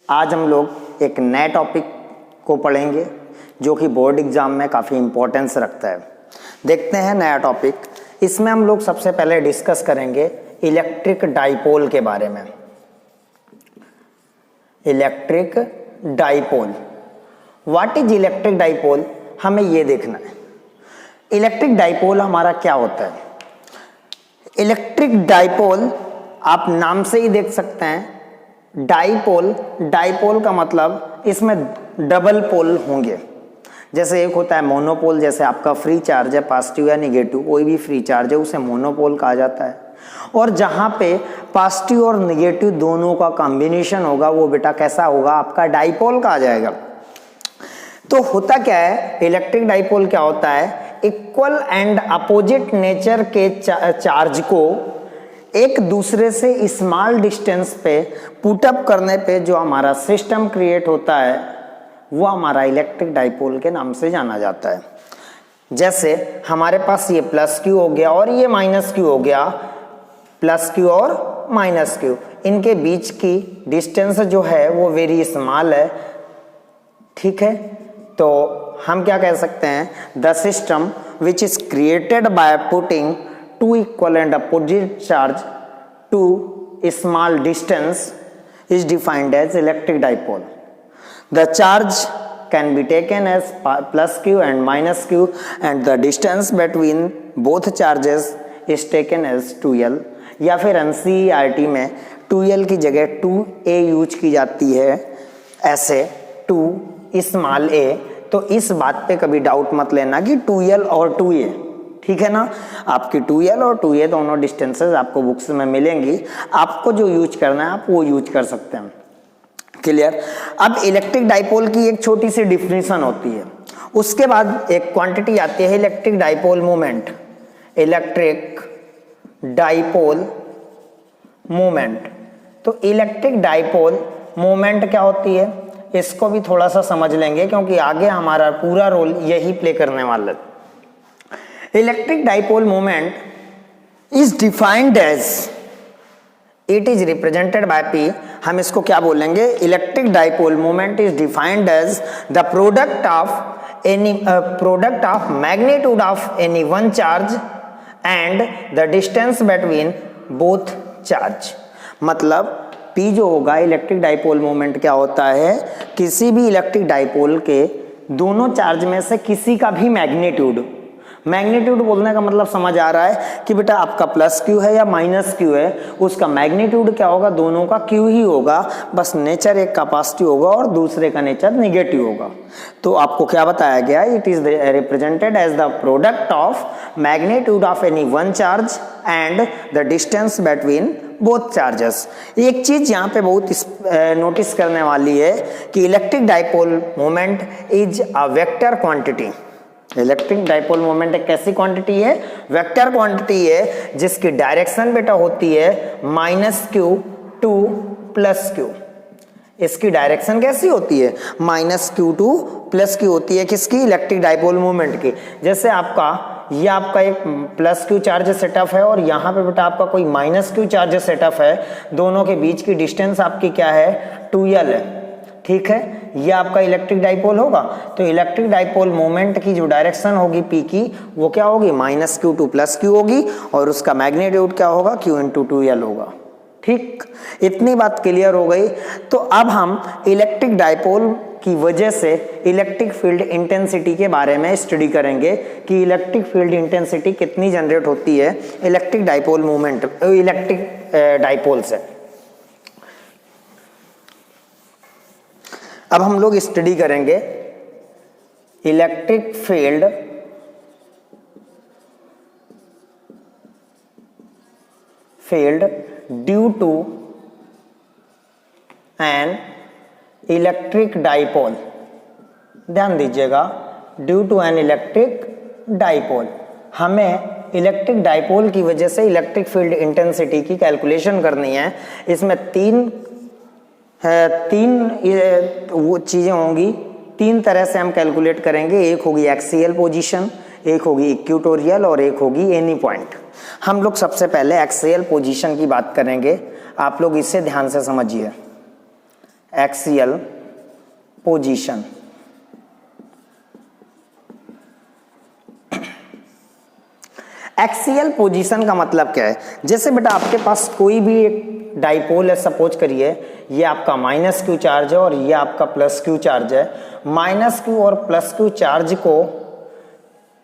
आज हम लोग एक नए टॉपिक को पढ़ेंगे जो कि बोर्ड एग्जाम में काफ़ी इम्पोर्टेंस रखता है। देखते हैं नया टॉपिक। इसमें हम लोग सबसे पहले डिस्कस करेंगे इलेक्ट्रिक डाइपोल के बारे में। Electric dipole, what is electric dipole, हमें ये देखना है। इलेक्ट्रिक डाइपोल हमारा क्या होता है। इलेक्ट्रिक डाइपोल आप नाम से ही देख सकते हैं। डाइपोल, डाइपोल का मतलब इसमें डबल पोल होंगे। जैसे एक होता है मोनोपोल, जैसे आपका फ्री चार्ज है, पॉजिटिव या निगेटिव, कोई भी फ्री चार्ज है उसे मोनोपोल कहा जाता है। और जहाँ पे पॉजिटिव और निगेटिव दोनों का कॉम्बिनेशन होगा वो बेटा कैसा होगा, आपका डाइपोल कहा जाएगा। तो होता क्या है, इलेक्ट्रिक डाइपोल क्या होता है, इक्वल एंड अपोजिट नेचर के चार्ज को एक दूसरे से स्मॉल डिस्टेंस पे पुटअप करने पे जो हमारा सिस्टम क्रिएट होता है वो हमारा इलेक्ट्रिक डाइपोल के नाम से जाना जाता है। जैसे हमारे पास ये प्लस क्यू हो गया और ये माइनस क्यू हो गया, प्लस क्यू और माइनस क्यू, इनके बीच की डिस्टेंस जो है वो वेरी स्मॉल है, ठीक है। तो हम क्या कह सकते हैं, the system which is created by putting two equal and opposite charge to a small distance is defined as electric dipole. The charge can be taken as plus q and minus q and the distance between both charges is taken as 2l, या फिर NCERT में 2l की जगह 2a use की जाती है, ऐसे 2 small a। तो इस बात पे कभी डाउट मत लेना कि 2l और 2a, ठीक है ना। आपकी 2l और 2a दोनों डिस्टेंसेस आपको बुक्स में मिलेंगी, आपको जो यूज करना है आप वो यूज कर सकते हैं। क्लियर। अब इलेक्ट्रिक डाइपोल की एक छोटी सी डिफिनेशन होती है, उसके बाद एक क्वांटिटी आती है electric dipole moment. Electric dipole moment, तो इलेक्ट्रिक डाइपोल मोमेंट क्या होती है इसको भी थोड़ा सा समझ लेंगे क्योंकि आगे हमारा पूरा रोल यही प्ले करने वाला है। Electric dipole moment is defined as, it is represented by P। हम इसको क्या बोलेंगे, electric dipole moment is defined as the product of magnitude of any one charge and the distance between both charge. मतलब P जो होगा, electric dipole moment क्या होता है, किसी भी इलेक्ट्रिक डाइपोल के दोनों चार्ज में से किसी का भी मैग्नीट्यूड, मैग्नीट्यूड बोलने का मतलब समझ आ रहा है कि बेटा आपका प्लस क्यू है या माइनस क्यू है, उसका मैग्नीट्यूड क्या होगा, दोनों का क्यू ही होगा, बस नेचर एक का पॉजिटिव होगा और दूसरे का नेचर नेगेटिव होगा। तो आपको क्या बताया गया, it is represented as the product of magnitude of any one charge and the distance between both charges. एक चीज यहाँ पे बहुत नोटिस करने वाली है कि electric dipole moment is a vector quantity. Electric dipole moment एक कैसी क्वांटिटी है, वेक्टर क्वांटिटी है, जिसकी डायरेक्शन बेटा होती है -q टू +q। इसकी डायरेक्शन कैसी होती है, -q टू +q होती है, किसकी, इलेक्ट्रिक डाइपोल मोमेंट की। जैसे ये आपका एक +q चार्ज सेटअप है और यहाँ पे बेटा आपका कोई -q चार्ज सेटअप है, दोनों के बीच की डिस्टेंस आपकी क्या है, 2l है, ठीक है। ये आपका इलेक्ट्रिक डाइपोल होगा। तो इलेक्ट्रिक डाइपोल मोमेंट की जो डायरेक्शन होगी P की, वो क्या होगी, -q टू +q होगी और उसका मैग्नीट्यूड क्या होगा, q × 2l होगा, ठीक। इतनी बात क्लियर हो गई। तो अब हम इलेक्ट्रिक डाइपोल की वजह से इलेक्ट्रिक फील्ड इंटेंसिटी के बारे में स्टडी करेंगे कि इलेक्ट्रिक फील्ड इंटेंसिटी कितनी जनरेट होती है electric dipole moment, electric dipole से। अब हम लोग स्टडी करेंगे electric field due to an electric dipole. ध्यान दीजिएगा, due to an electric dipole, हमें इलेक्ट्रिक डाइपोल की वजह से इलेक्ट्रिक फील्ड इंटेंसिटी की कैलकुलेशन करनी है। इसमें तीन वो चीज़ें होंगी, तीन तरह से हम कैलकुलेट करेंगे। एक होगी एक्सियल पोजीशन, एक होगी इक्वेटोरियल और एक होगी एनी पॉइंट। हम लोग सबसे पहले एक्सियल पोजीशन की बात करेंगे, आप लोग इसे ध्यान से समझिए। Axial position. एक्सियल पोजीशन का मतलब क्या है? जैसे बेटा आपके पास कोई भी एक डाइपोल है, सपोज करिए ये आपका माइनस क्यू चार्ज है और ये आपका प्लस क्यू चार्ज है। माइनस क्यू और प्लस क्यू चार्ज को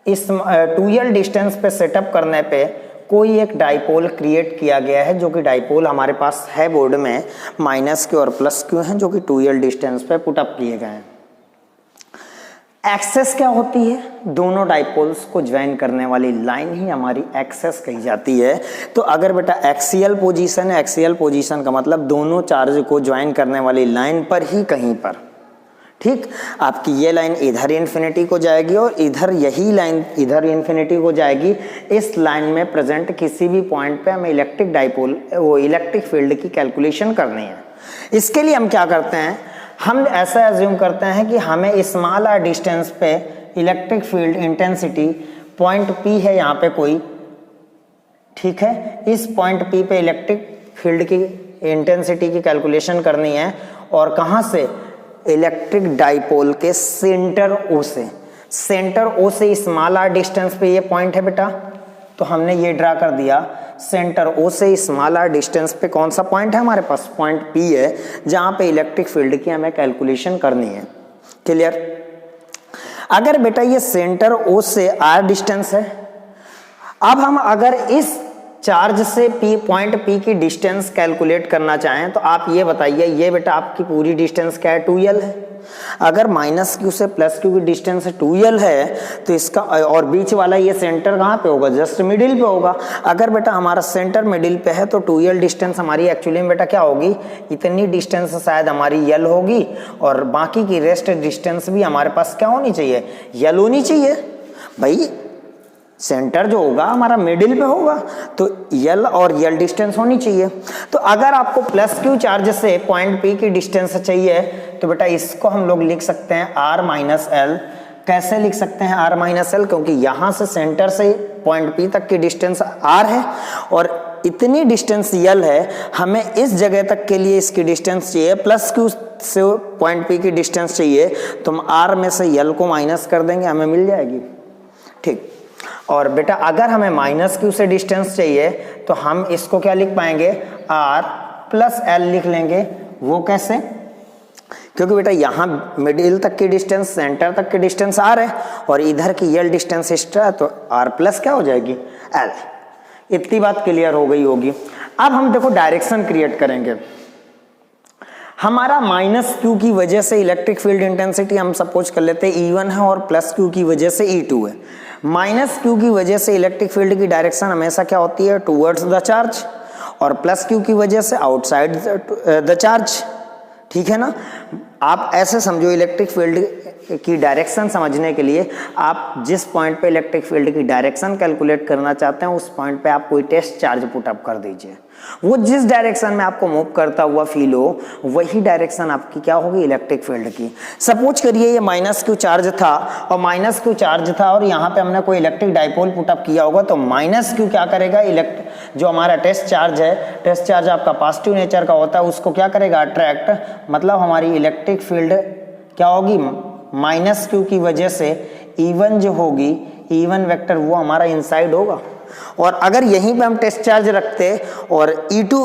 इस 2l डिस्टेंस पे सेटअप करने पे कोई एक डाइपोल क्रिएट किया गया है, जो कि डाइपोल हमारे पास है बोर्ड में, माइनस क्यू और प्लस क्यू हैं जो कि 2l डिस्टेंस पे पुटअप किए गए हैं। एक्सेस क्या होती है? दोनों डाइपोल्स को ज्वाइन करने वाली लाइन ही हमारी एक्सेस कही जाती है। तो अगर बेटा एक्सियल पोजीशन है, एक्सियल पोजीशन का मतलब दोनों चार्ज को ज्वाइन करने वाली लाइन पर ही कहीं पर, ठीक, आपकी ये लाइन इधर इन्फिनिटी को जाएगी और इधर यही लाइन इधर इन्फिनिटी को जाएगी। इस लाइन में प्रेजेंट किसी भी पॉइंट पे हमें इलेक्ट्रिक डाइपोल वो इलेक्ट्रिक फील्ड की कैलकुलेशन करनी है। इसके लिए हम क्या करते हैं, हम ऐसा एज्यूम करते हैं कि हमें स्मॉल आर डिस्टेंस पे electric field intensity point P है यहाँ पे कोई, ठीक है, इस पॉइंट P पे इलेक्ट्रिक फील्ड की इंटेंसिटी की कैलकुलेशन करनी है। और कहाँ से? इलेक्ट्रिक डाइपोल के सेंटर O से। सेंटर O से स्मॉल आर डिस्टेंस पे ये पॉइंट है बेटा, तो हमने ये ड्रा कर दिया। सेंटर O से स्मॉल आर डिस्टेंस पे कौन सा पॉइंट है हमारे पास? पॉइंट P है, जहां पे इलेक्ट्रिक फील्ड की हमें कैलकुलेशन करनी है। क्लियर? अगर बेटा ये सेंटर O से R डिस्टेंस है, अब हम अगर इस चार्ज से पॉइंट P की डिस्टेंस कैलकुलेट करना चाहें तो आप ये बताइए, ये बेटा आपकी पूरी डिस्टेंस क्या है? 2l है। अगर माइनस क्यू से प्लस क्यू की डिस्टेंस 2l है तो इसका और बीच वाला ये सेंटर कहाँ पे होगा? जस्ट मिडिल पे होगा। अगर बेटा हमारा सेंटर मिडिल पे है तो 2l डिस्टेंस हमारी एक्चुअली में बेटा क्या होगी? इतनी डिस्टेंस शायद हमारी l होगी और बाकी की रेस्ट डिस्टेंस भी हमारे पास क्या होनी चाहिए? l होनी चाहिए। भाई सेंटर जो होगा हमारा मिडिल पे होगा तो L और L डिस्टेंस होनी चाहिए। तो अगर आपको प्लस क्यू चार्ज से पॉइंट P की डिस्टेंस चाहिए तो बेटा इसको हम लोग लिख सकते हैं R माइनस L। कैसे लिख सकते हैं R माइनस L? क्योंकि यहाँ से सेंटर से पॉइंट P तक की डिस्टेंस R है और इतनी डिस्टेंस L है, हमें इस जगह तक के लिए इसकी डिस्टेंस चाहिए, प्लस क्यू से पॉइंट P की डिस्टेंस चाहिए, तो हम R में से L को माइनस कर देंगे, हमें मिल जाएगी। ठीक, और बेटा अगर हमें माइनस क्यू से डिस्टेंस चाहिए तो हम इसको क्या लिख पाएंगे? R प्लस L लिख लेंगे। वो कैसे? क्योंकि बेटा यहाँ मिडिल तक की डिस्टेंस, सेंटर तक की डिस्टेंस R है और इधर की L डिस्टेंस एक्स्ट्रा है, तो R प्लस क्या हो जाएगी? L। इतनी बात क्लियर हो गई होगी। अब हम देखो डायरेक्शन क्रिएट करेंगे। हमारा माइनस क्यू की वजह से इलेक्ट्रिक फील्ड इंटेंसिटी हम सपोज कर लेते हैं E1 है और प्लस क्यू की वजह से E2 है। माइनस क्यू की वजह से इलेक्ट्रिक फील्ड की डायरेक्शन हमेशा क्या होती है? टूवर्ड्स द चार्ज, और प्लस क्यू की वजह से आउटसाइड द चार्ज। ठीक है ना? आप ऐसे समझो, इलेक्ट्रिक फील्ड की डायरेक्शन समझने के लिए आप जिस पॉइंट पे इलेक्ट्रिक फील्ड की डायरेक्शन कैलकुलेट करना चाहते हैं उस पॉइंट पे आप कोई टेस्ट चार्ज पुट अप कर दीजिए। वो जिस डायरेक्शन में आपको मूव करता हुआ फील हो वही डायरेक्शन आपकी क्या होगी? इलेक्ट्रिक फील्ड की। सपोज करिए ये माइनस क्यू चार्ज था और माइनस क्यू चार्ज था और यहाँ पे हमने कोई इलेक्ट्रिक डाइपोल पुट अप किया होगा, तो माइनस क्यू क्या करेगा? जो हमारा टेस्ट चार्ज है, टेस्ट चार्ज आपका पॉजिटिव नेचर का होता है, उसको क्या करेगा? अट्रैक्ट। मतलब हमारी इलेक्ट्रिक फील्ड क्या होगी? माइनस क्यू की वजह से E1 जो होगी, E1 वेक्टर वो हमारा इनसाइड होगा। और अगर यहीं पे हम टेस्ट चार्ज रखते और E2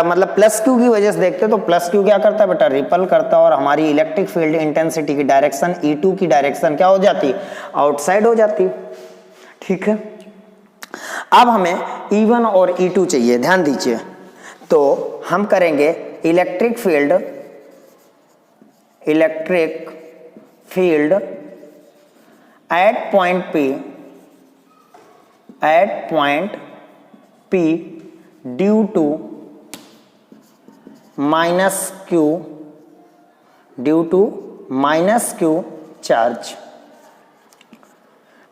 मतलब प्लस क्यू की वजह से देखते तो प्लस क्यू क्या करता है बेटा? रिपल करता और हमारी इलेक्ट्रिक फील्ड इंटेंसिटी की डायरेक्शन E2 की डायरेक्शन क्या हो जाती? आउटसाइड हो जाती। ठीक है, अब हमें E1 और E2 चाहिए, ध्यान दीजिए। तो हम करेंगे electric field at point P due to minus Q charge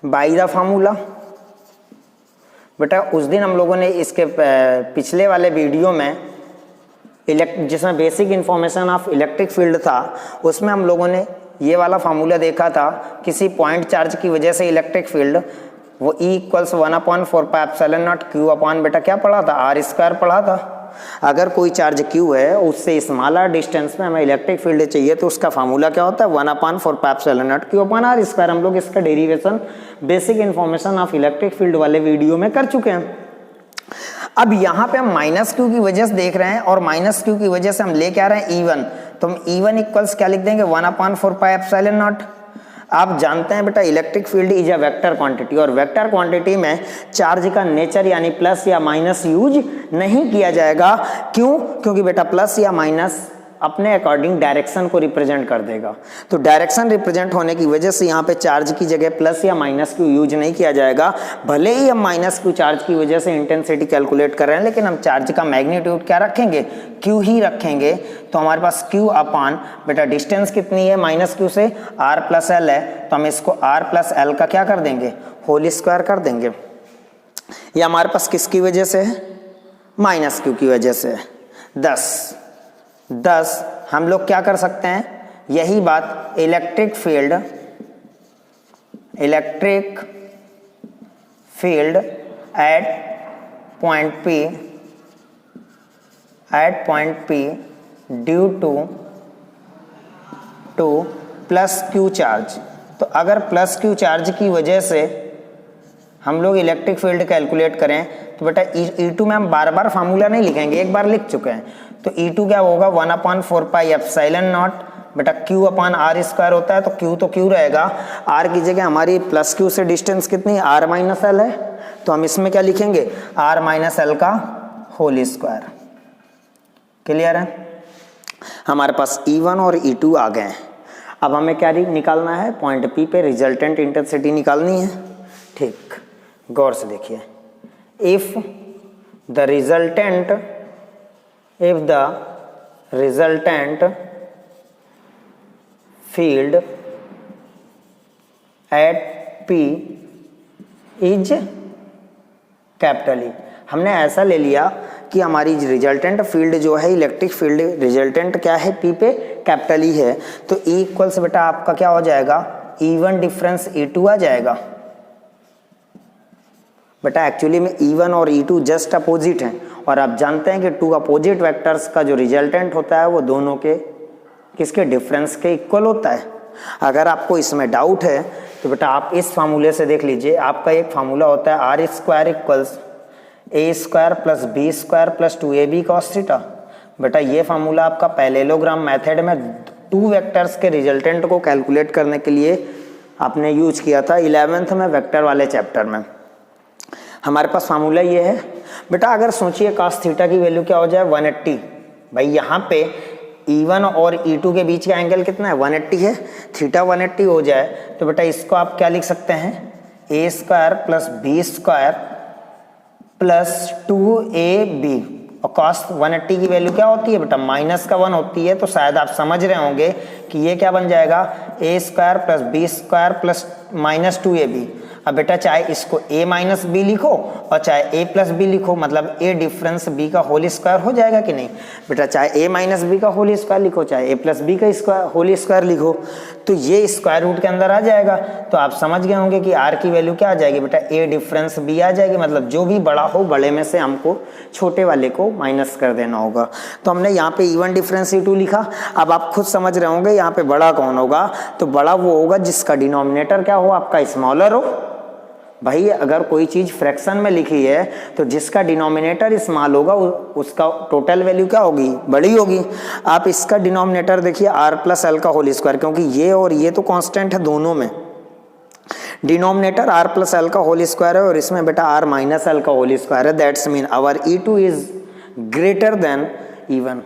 by the formula. बेटा उस दिन हम लोगों ने इसके पिछले वाले वीडियो में जिसमें basic information of electric field था, उसमें हम लोगों ने ये वाला फार्मूला देखा था। किसी पॉइंट चार्ज की वजह से इलेक्ट्रिक फील्ड वो E = 1/4 pi epsilon naught Q upon बेटा क्या पढ़ा था? R² पढ़ा था। अगर कोई चार्ज q है उससे स्मॉलर डिस्टेंस में हमें इलेक्ट्रिक फील्ड चाहिए तो उसका फार्मूला क्या होता है 1/4πε0 q/r²। हम लोग इसका derivation basic information of electric field वाले वीडियो में कर चुके हैं। अब यहाँ पे हम माइनस क्यू की वजह से देख रहे हैं और माइनस क्यू की वजह से हम ले क्या रहे हैं E1, तो हम E1 इक्वल्स क्या लिख देंगे 1/4πε0। आप जानते हैं बेटा electric field is a vector quantity और वेक्टर क्वांटिटी में चार्ज का नेचर यानी प्लस या माइनस यूज नहीं किया जाएगा। क्यों? क्योंकि बेटा प्लस या माइनस अपने अकॉर्डिंग डायरेक्शन को रिप्रेजेंट कर देगा। तो डायरेक्शन रिप्रेजेंट होने की वजह से यहाँ पे चार्ज की जगह प्लस या माइनस क्यू यूज नहीं किया जाएगा। भले ही हम माइनस क्यू चार्ज की वजह से इंटेंसिटी कैलकुलेट कर रहे हैं लेकिन हम चार्ज का मैग्नीट्यूड क्या रखेंगे क्यू ही रखेंगे। तो हमारे पास क्यू अपान बेटा डिस्टेंस कितनी है माइनस क्यू से r+l है तो हम इसको r+l का क्या कर देंगे होल स्क्वायर कर देंगे। ये हमारे पास किसकी वजह से है माइनस क्यू की वजह से। 10 हम लोग क्या कर सकते हैं यही बात electric field at point P due to plus q charge. तो अगर प्लस क्यू चार्ज की वजह से हम लोग इलेक्ट्रिक फील्ड कैलकुलेट करें तो बेटा E2 में हम बार बार फार्मूला नहीं लिखेंगे, एक बार लिख चुके हैं। तो E2 क्या होगा 1/4πε0 बेटा q/r² होता है तो q तो q रहेगा, r की जगह हमारी प्लस q से डिस्टेंस कितनी r-l है तो हम इसमें क्या लिखेंगे r-l का होल स्क्वायर। क्लियर है? हमारे पास E1 और E2 आ गए हैं। अब हमें क्या निकालना है पॉइंट P पे रिजल्टेंट इंटेंसिटी निकालनी है। ठीक, गौर से देखिए if the resultant field at P is capital E। हमने ऐसा ले लिया कि हमारी रिजल्टेंट फील्ड जो है इलेक्ट्रिक फील्ड रिजल्टेंट क्या है P पे कैपिटल E है तो E इक्वल्स बेटा आपका क्या हो जाएगा E1 डिफरेंस E2 आ जाएगा। बेटा एक्चुअली में E1 और E2 जस्ट अपोजिट हैं और आप जानते हैं कि टू अपोजिट वेक्टर्स का जो रिजल्टेंट होता है वो दोनों के किसके डिफरेंस के इक्वल होता है। अगर आपको इसमें डाउट है तो बेटा आप इस फार्मूले से देख लीजिए। आपका एक फार्मूला होता है r² equals a² plus b² plus 2ab cos theta. बेटा ये फार्मूला आपका पैरेललोग्राम मेथड में टू वेक्टर्स के रिजल्टेंट को कैलकुलेट करने के लिए आपने यूज किया था 11th में वेक्टर वाले चैप्टर में। हमारे पास फार्मूला ये है बेटा। अगर सोचिए cos थीटा की वैल्यू क्या हो जाए 180। भाई यहाँ पे E1 और E2 के बीच का एंगल कितना है 180 है। थीटा 180 हो जाए तो बेटा इसको आप क्या लिख सकते हैं a² plus b² plus 2ab और cos 180 की वैल्यू क्या होती है बेटा -1 होती है। तो शायद आप समझ रहे होंगे कि ये क्या बन जाएगा a² plus b² plus -2ab। अब बेटा चाहे इसको a माइनस बी लिखो और चाहे a प्लस बी लिखो मतलब a डिफरेंस b का होल स्क्वायर हो जाएगा कि नहीं बेटा। चाहे a माइनस बी का होल स्क्वायर लिखो चाहे a प्लस बी का होल स्क्वायर लिखो तो ये स्क्वायर रूट के अंदर आ जाएगा। तो आप समझ गए होंगे कि r की वैल्यू क्या आ जाएगी बेटा a डिफरेंस b आ जाएगी। मतलब जो भी बड़ा हो बड़े में से हमको छोटे वाले को माइनस कर देना होगा। तो हमने यहाँ पे E1 डिफरेंस E2 लिखा। अब आप खुद समझ रहे होंगे यहाँ पे बड़ा कौन होगा तो बड़ा वो होगा जिसका डिनोमिनेटर क्या हो आपका स्मॉलर हो। भाई अगर कोई चीज फ्रैक्शन में लिखी है तो जिसका डिनोमिनेटर स्मॉल होगा उसका टोटल वैल्यू क्या होगी बड़ी होगी। आप इसका डिनोमिनेटर देखिए r+l का होल स्क्वायर क्योंकि ये और ये तो कांस्टेंट है दोनों में। डिनोमिनेटर r+l का होल स्क्वायर है और इसमें बेटा r-l का होल स्क्वायर है। That's mean our E2 is greater than E1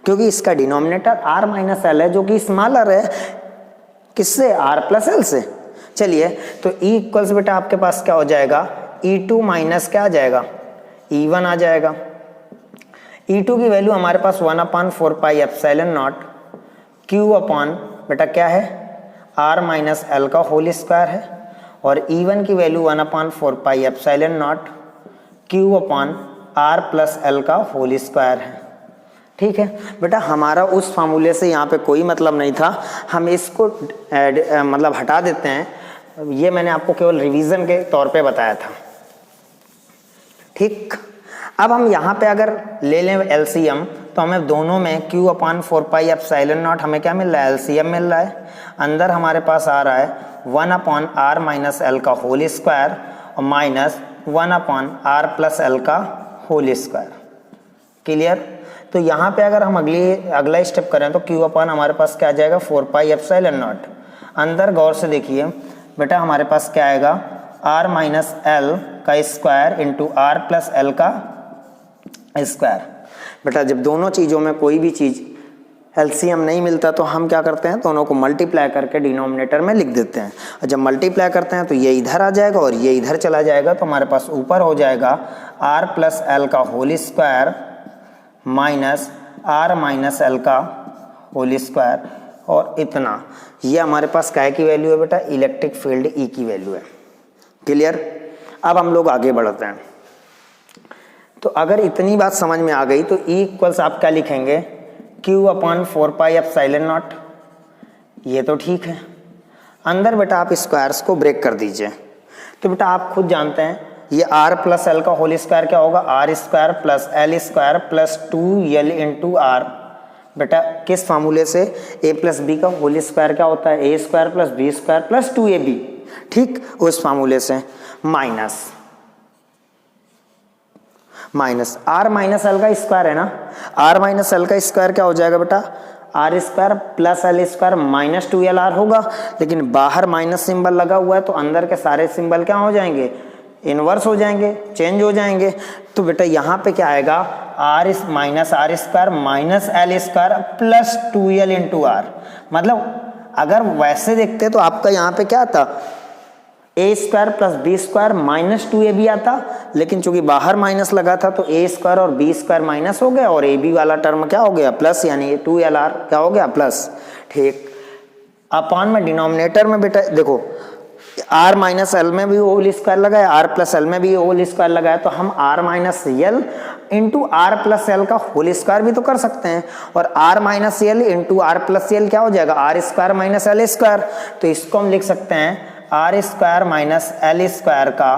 क्योंकि इसका डिनोमिनेटर r-l है जो कि स्मॉलर है किससे r+l से। चलिए तो E इक्वल्स बेटा आपके पास क्या हो जाएगा E2 माइनस क्या आ जाएगा E1 आ जाएगा। E2 की वैल्यू हमारे पास 1/4πε0 Q अपॉन बेटा क्या है r-l का होल स्क्वायर है और E1 की वैल्यू 1/4πε0 Q अपॉन r+l का होल स्क्वायर है। ठीक है बेटा हमारा उस फार्मूले से यहाँ पे कोई मतलब नहीं था, हम इसको मतलब हटा देते हैं। ये मैंने आपको केवल रिवीजन के तौर पे बताया था। ठीक, अब हम यहाँ पे अगर ले लें एलसीएम तो हमें दोनों में q अपान 4 एप्सिलॉन नॉट हमें क्या मिल रहा है, एलसीएम मिल रहा है। अंदर हमारे पास आ रहा है 1 अपान आर माइनस एल का होल स्क्वायर और minus 1 upon r plus l का होल स्क्वायर। क्लियर? तो यहाँ पे अगर हम अगला स्टेप करें तो q अपान हमारे पास क्या आ जाएगा, 4 एप्सिलॉन नॉट। अंदर गौर से देखिए बेटा हमारे पास क्या आएगा, r माइनस एल का square into r plus l का स्क्वायर। बेटा जब दोनों चीज़ों में कोई भी चीज़ एलसीएम नहीं मिलता तो हम क्या करते हैं, दोनों को मल्टीप्लाई करके डिनोमिनेटर में लिख देते हैं। और जब मल्टीप्लाई करते हैं तो ये इधर आ जाएगा और ये इधर चला जाएगा, तो हमारे पास ऊपर हो जाएगा आर प्लस एल का whole square minus r minus l का होल स्क्वायर। और इतना, ये हमारे पास काय की वैल्यू है बेटा, इलेक्ट्रिक फील्ड ई की वैल्यू है। क्लियर? अब हम लोग आगे बढ़ते हैं। तो अगर इतनी बात समझ में आ गई तो E इक्वल्स आप क्या लिखेंगे, Q अपान 4 एप्सिलॉन नॉट। ये तो ठीक है। अंदर बेटा आप स्क्वायर्स को ब्रेक कर दीजिए। तो बेटा आप खुद जानते हैं ये R प्लस एल का होल स्क्वायर क्या होगा, r square plus l square plus 2l into r. बेटा किस फार्मूले से, a प्लस बी का होल स्क्वायर क्या होता है, a square plus B square plus 2ab। ठीक, उस फार्मूले से माइनस आर माइनस एल का स्क्वायर है ना, आर माइनस एल का स्क्वायर क्या हो जाएगा बेटा, r square plus l square minus 2l r होगा। लेकिन बाहर माइनस सिंबल लगा हुआ है तो अंदर के सारे सिंबल क्या हो जाएंगे, इनवर्स हो जाएंगे, चेंज हो जाएंगे। तो बेटा यहाँ पे क्या आएगा, r minus r square minus L square plus 2l into r. मतलब अगर वैसे देखते तो आपका यहाँ पे क्या आता, A square plus B square minus 2ab आता, लेकिन चूंकि बाहर माइनस लगा था तो ए स्क्वायर और बी स्क्वायर माइनस हो गया और ए बी वाला टर्म क्या हो गया, प्लस, यानी ये 2lr क्या हो गया, प्लस। ठीक, अपान में डिनोमिनेटर में बेटा देखो r माइनस एल में भी होल स्क्वायर लगाया, r प्लस एल में भी होल स्क्वायर लगाया, तो हम r minus l into r plus l का होल स्क्वायर भी तो कर सकते हैं। और r minus l into r plus l क्या हो जाएगा, r square minus L square. तो इसको हम लिख सकते हैं r square minus L square का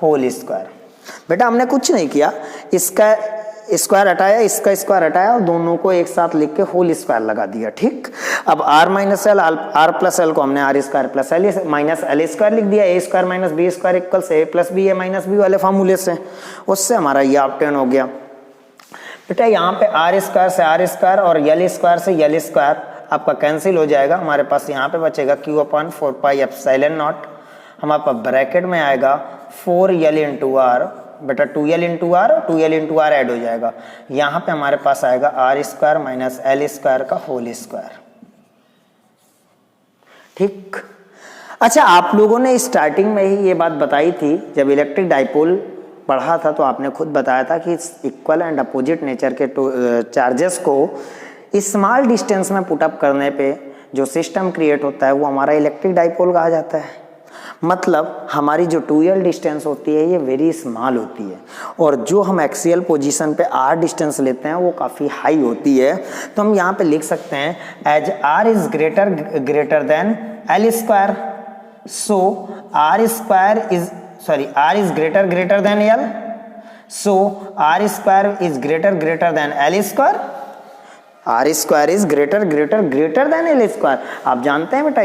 होल स्क्वायर। बेटा हमने कुछ नहीं किया, इसका स्क्वायर हटाया, इसका स्क्वायर हटाया और दोनों को एक साथ लिख के होल स्क्वायर लगा दिया। ठीक, अब R minus L, R plus L को हमने R square plus L minus L square लिख दिया, A square minus B square equal से A plus B, A minus B वाले फार्मूले से, उससे हमारा ये ऑब्टेन हो गया। बेटा यहाँ पे आर स्क्वायर से आर स्क्वायर और यल स्क्वायर से यल स्क्वायर आपका कैंसिल हो जाएगा। हमारे पास यहाँ पे बचेगा q अपान 4 एप्सिलॉन नॉट, हमारे पास ब्रैकेट में आएगा 4l इंटू आर। बेटा 2l into r, 2l into r add हो जाएगा, यहाँ पे हमारे पास आएगा r square minus L square का होल स्क्वायर। ठीक, अच्छा आप लोगों ने स्टार्टिंग में ही ये बात बताई थी, जब इलेक्ट्रिक डाइपोल पढ़ा था तो आपने खुद बताया था कि इक्वल एंड अपोजिट नेचर के चार्जेस को स्मॉल डिस्टेंस में पुटअप करने पे जो सिस्टम क्रिएट होता है वो हमारा इलेक्ट्रिक डाइपोल कहा जाता है। मतलब हमारी जो 2l डिस्टेंस होती है ये वेरी स्मॉल होती है और जो हम एक्सियल पोजीशन पे r डिस्टेंस लेते हैं वो काफ़ी हाई होती है। तो हम यहाँ पे लिख सकते हैं as r is greater than l square, so r square is r is greater than l, so r square is greater than l square, r square is greater than l square. आप जानते हैं बेटा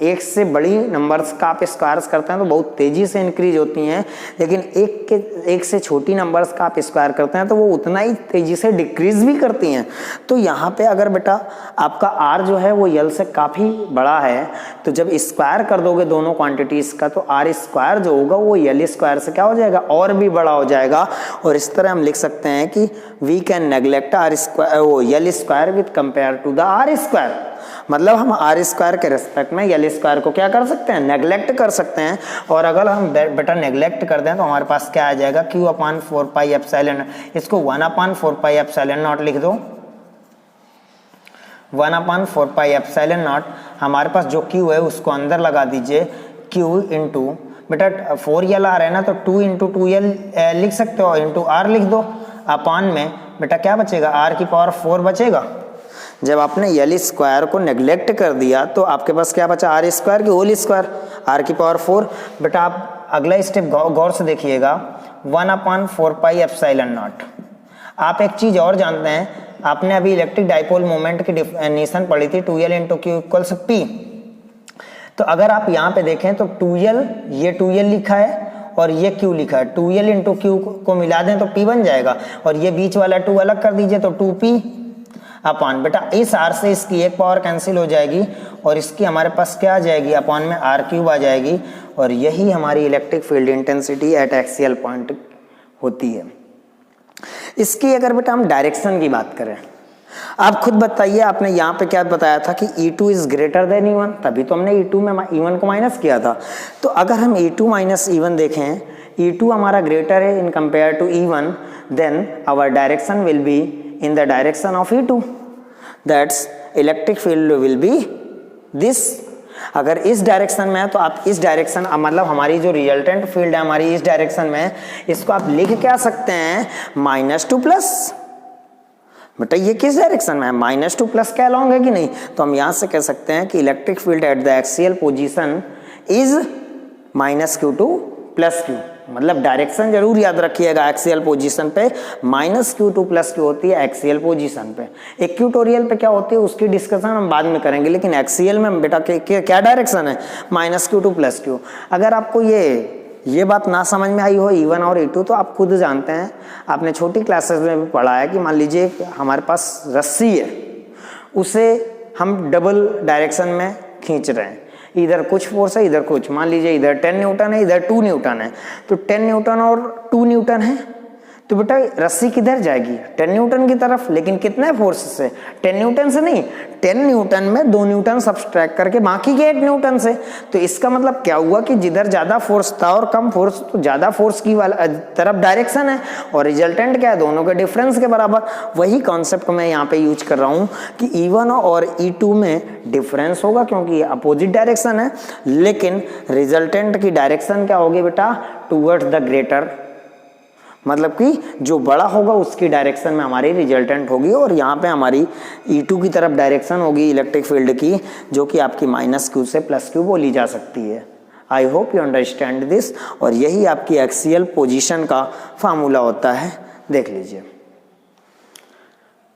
एक से बड़ी numbers का आप squares करते हैं तो बहुत तेजी से इंक्रीज होती हैं, लेकिन एक से छोटी नंबर्स का आप स्क्वायर करते हैं तो वो उतना ही तेजी से डिक्रीज भी करती हैं। तो यहाँ पे अगर बेटा आपका r जो है वो यल से काफ़ी बड़ा है तो जब स्क्वायर कर दोगे दोनों क्वांटिटीज़ का तो आर स्क्वायर जो होगा वो यल स्क्वायर से क्या हो जाएगा, और भी बड़ा हो जाएगा। और इस तरह हम लिख सकते हैं कि we can neglect R square वो L square with compare to the R square. मतलब हम आर स्क्वायर के रेस्पेक्ट में यल स्क्वायर को क्या कर सकते हैं, नेग्लेक्ट कर सकते हैं। और अगर हम बेटा नेग्लेक्ट कर दें तो हमारे पास क्या आ जाएगा, q अपान 4 एप्सिलॉन, इसको 1 अपान 4 एप्सिलॉन नॉट लिख दो, 1 अपान 4 एप्सिलॉन नॉट। हमारे पास जो q है उसको अंदर लगा दीजिए, q इंटू बेटा 4l r है ना तो 2 इंटू 2l लिख सकते हो, इंटू r लिख दो, अपान में बेटा क्या बचेगा, r की पावर 4 बचेगा। जब आपने यल स्क्वायर को नेग्लेक्ट कर दिया तो आपके पास क्या बचा, आर स्क्वायर की होल स्क्वायर, आर की पावर 4। बेटा आप अगला स्टेप गौर से देखिएगा, 1/4πε0। आप एक चीज और जानते हैं, आपने अभी इलेक्ट्रिक डाइपोल मोमेंट की डेफिनेशन पढ़ी थी 2L × Q = P। तो अगर आप यहाँ पे देखें तो 2L, ये 2L लिखा है और ये Q लिखा है, 2L × Q को मिला दें तो P बन जाएगा, और ये बीच वाला 2 अलग कर दीजिए तो 2P अपॉन, बेटा इस R से इसकी एक पावर कैंसिल हो जाएगी और इसकी हमारे पास क्या आ जाएगी, अपॉन में R³ आ जाएगी, और यही हमारी electric field intensity at axial point होती है। इसकी अगर बेटा हम डायरेक्शन की बात करें, आप खुद बताइए, आपने यहाँ पे क्या बताया था कि E2 is greater than E1, तभी तो हमने E2 में E1 को माइनस किया था। तो अगर हम E2 माइनस E1 देखें, E2 हमारा ग्रेटर है in compare to E1, then our direction will be in the direction of E2, that's electric field will be this. अगर इस डायरेक्शन में है तो आप इस डायरेक्शन, मतलब हमारी जो रिजल्टेंट फील्ड है हमारी इस डायरेक्शन में, इसको आप लिख क्या सकते हैं, -2+। बेटा ये किस डायरेक्शन में है, -2+ क्या लॉन्ग है कि नहीं, तो हम यहां से कह सकते हैं कि electric field at the axial position is -Q2 + Q। मतलब डायरेक्शन जरूर याद रखिएगा, एक्सियल पोजीशन पे -Q2 + Q होती है एक्सियल पोजीशन पे। इक्वेटोरियल पे क्या होती है उसकी डिस्कशन हम बाद में करेंगे, लेकिन एक्सियल में बेटा क्या डायरेक्शन है, -Q2 + Q। अगर आपको ये बात ना समझ में आई हो E1 और E2, तो आप खुद जानते हैं, आपने छोटी क्लासेस में भी पढ़ा है कि मान लीजिए हमारे पास रस्सी है, उसे हम डबल डायरेक्शन में खींच रहे हैं, इधर कुछ फोर्स है इधर कुछ, मान लीजिए इधर 10 न्यूटन है इधर 2 न्यूटन है, तो 10 न्यूटन और 2 न्यूटन है, तो बेटा रस्सी किधर जाएगी, 10 न्यूटन की तरफ, लेकिन कितने फोर्स से, 10 न्यूटन से नहीं, 10 न्यूटन में 2 न्यूटन सब्सट्रैक्ट करके बाकी के 1 न्यूटन से। तो इसका मतलब क्या हुआ कि जिधर ज्यादा फोर्स था और कम फोर्स, तो ज्यादा फोर्स की तरफ डायरेक्शन है, और रिजल्टेंट क्या है, दोनों के डिफरेंस के बराबर। वही कॉन्सेप्ट मैं यहाँ पे यूज कर रहा हूँ कि E1 और E2 में डिफरेंस होगा क्योंकि ये अपोजिट डायरेक्शन है, लेकिन रिजल्टेंट की डायरेक्शन क्या होगी बेटा, टूवर्ड्स द ग्रेटर, मतलब कि जो बड़ा होगा उसकी डायरेक्शन में हमारी रिजल्टेंट होगी, और यहाँ पे हमारी E2 की तरफ डायरेक्शन होगी इलेक्ट्रिक फील्ड की, जो कि आपकी -Q से +Q बोली जा सकती है। I hope you understand this, और यही आपकी एक्सियल पोजीशन का फार्मूला होता है, देख लीजिए।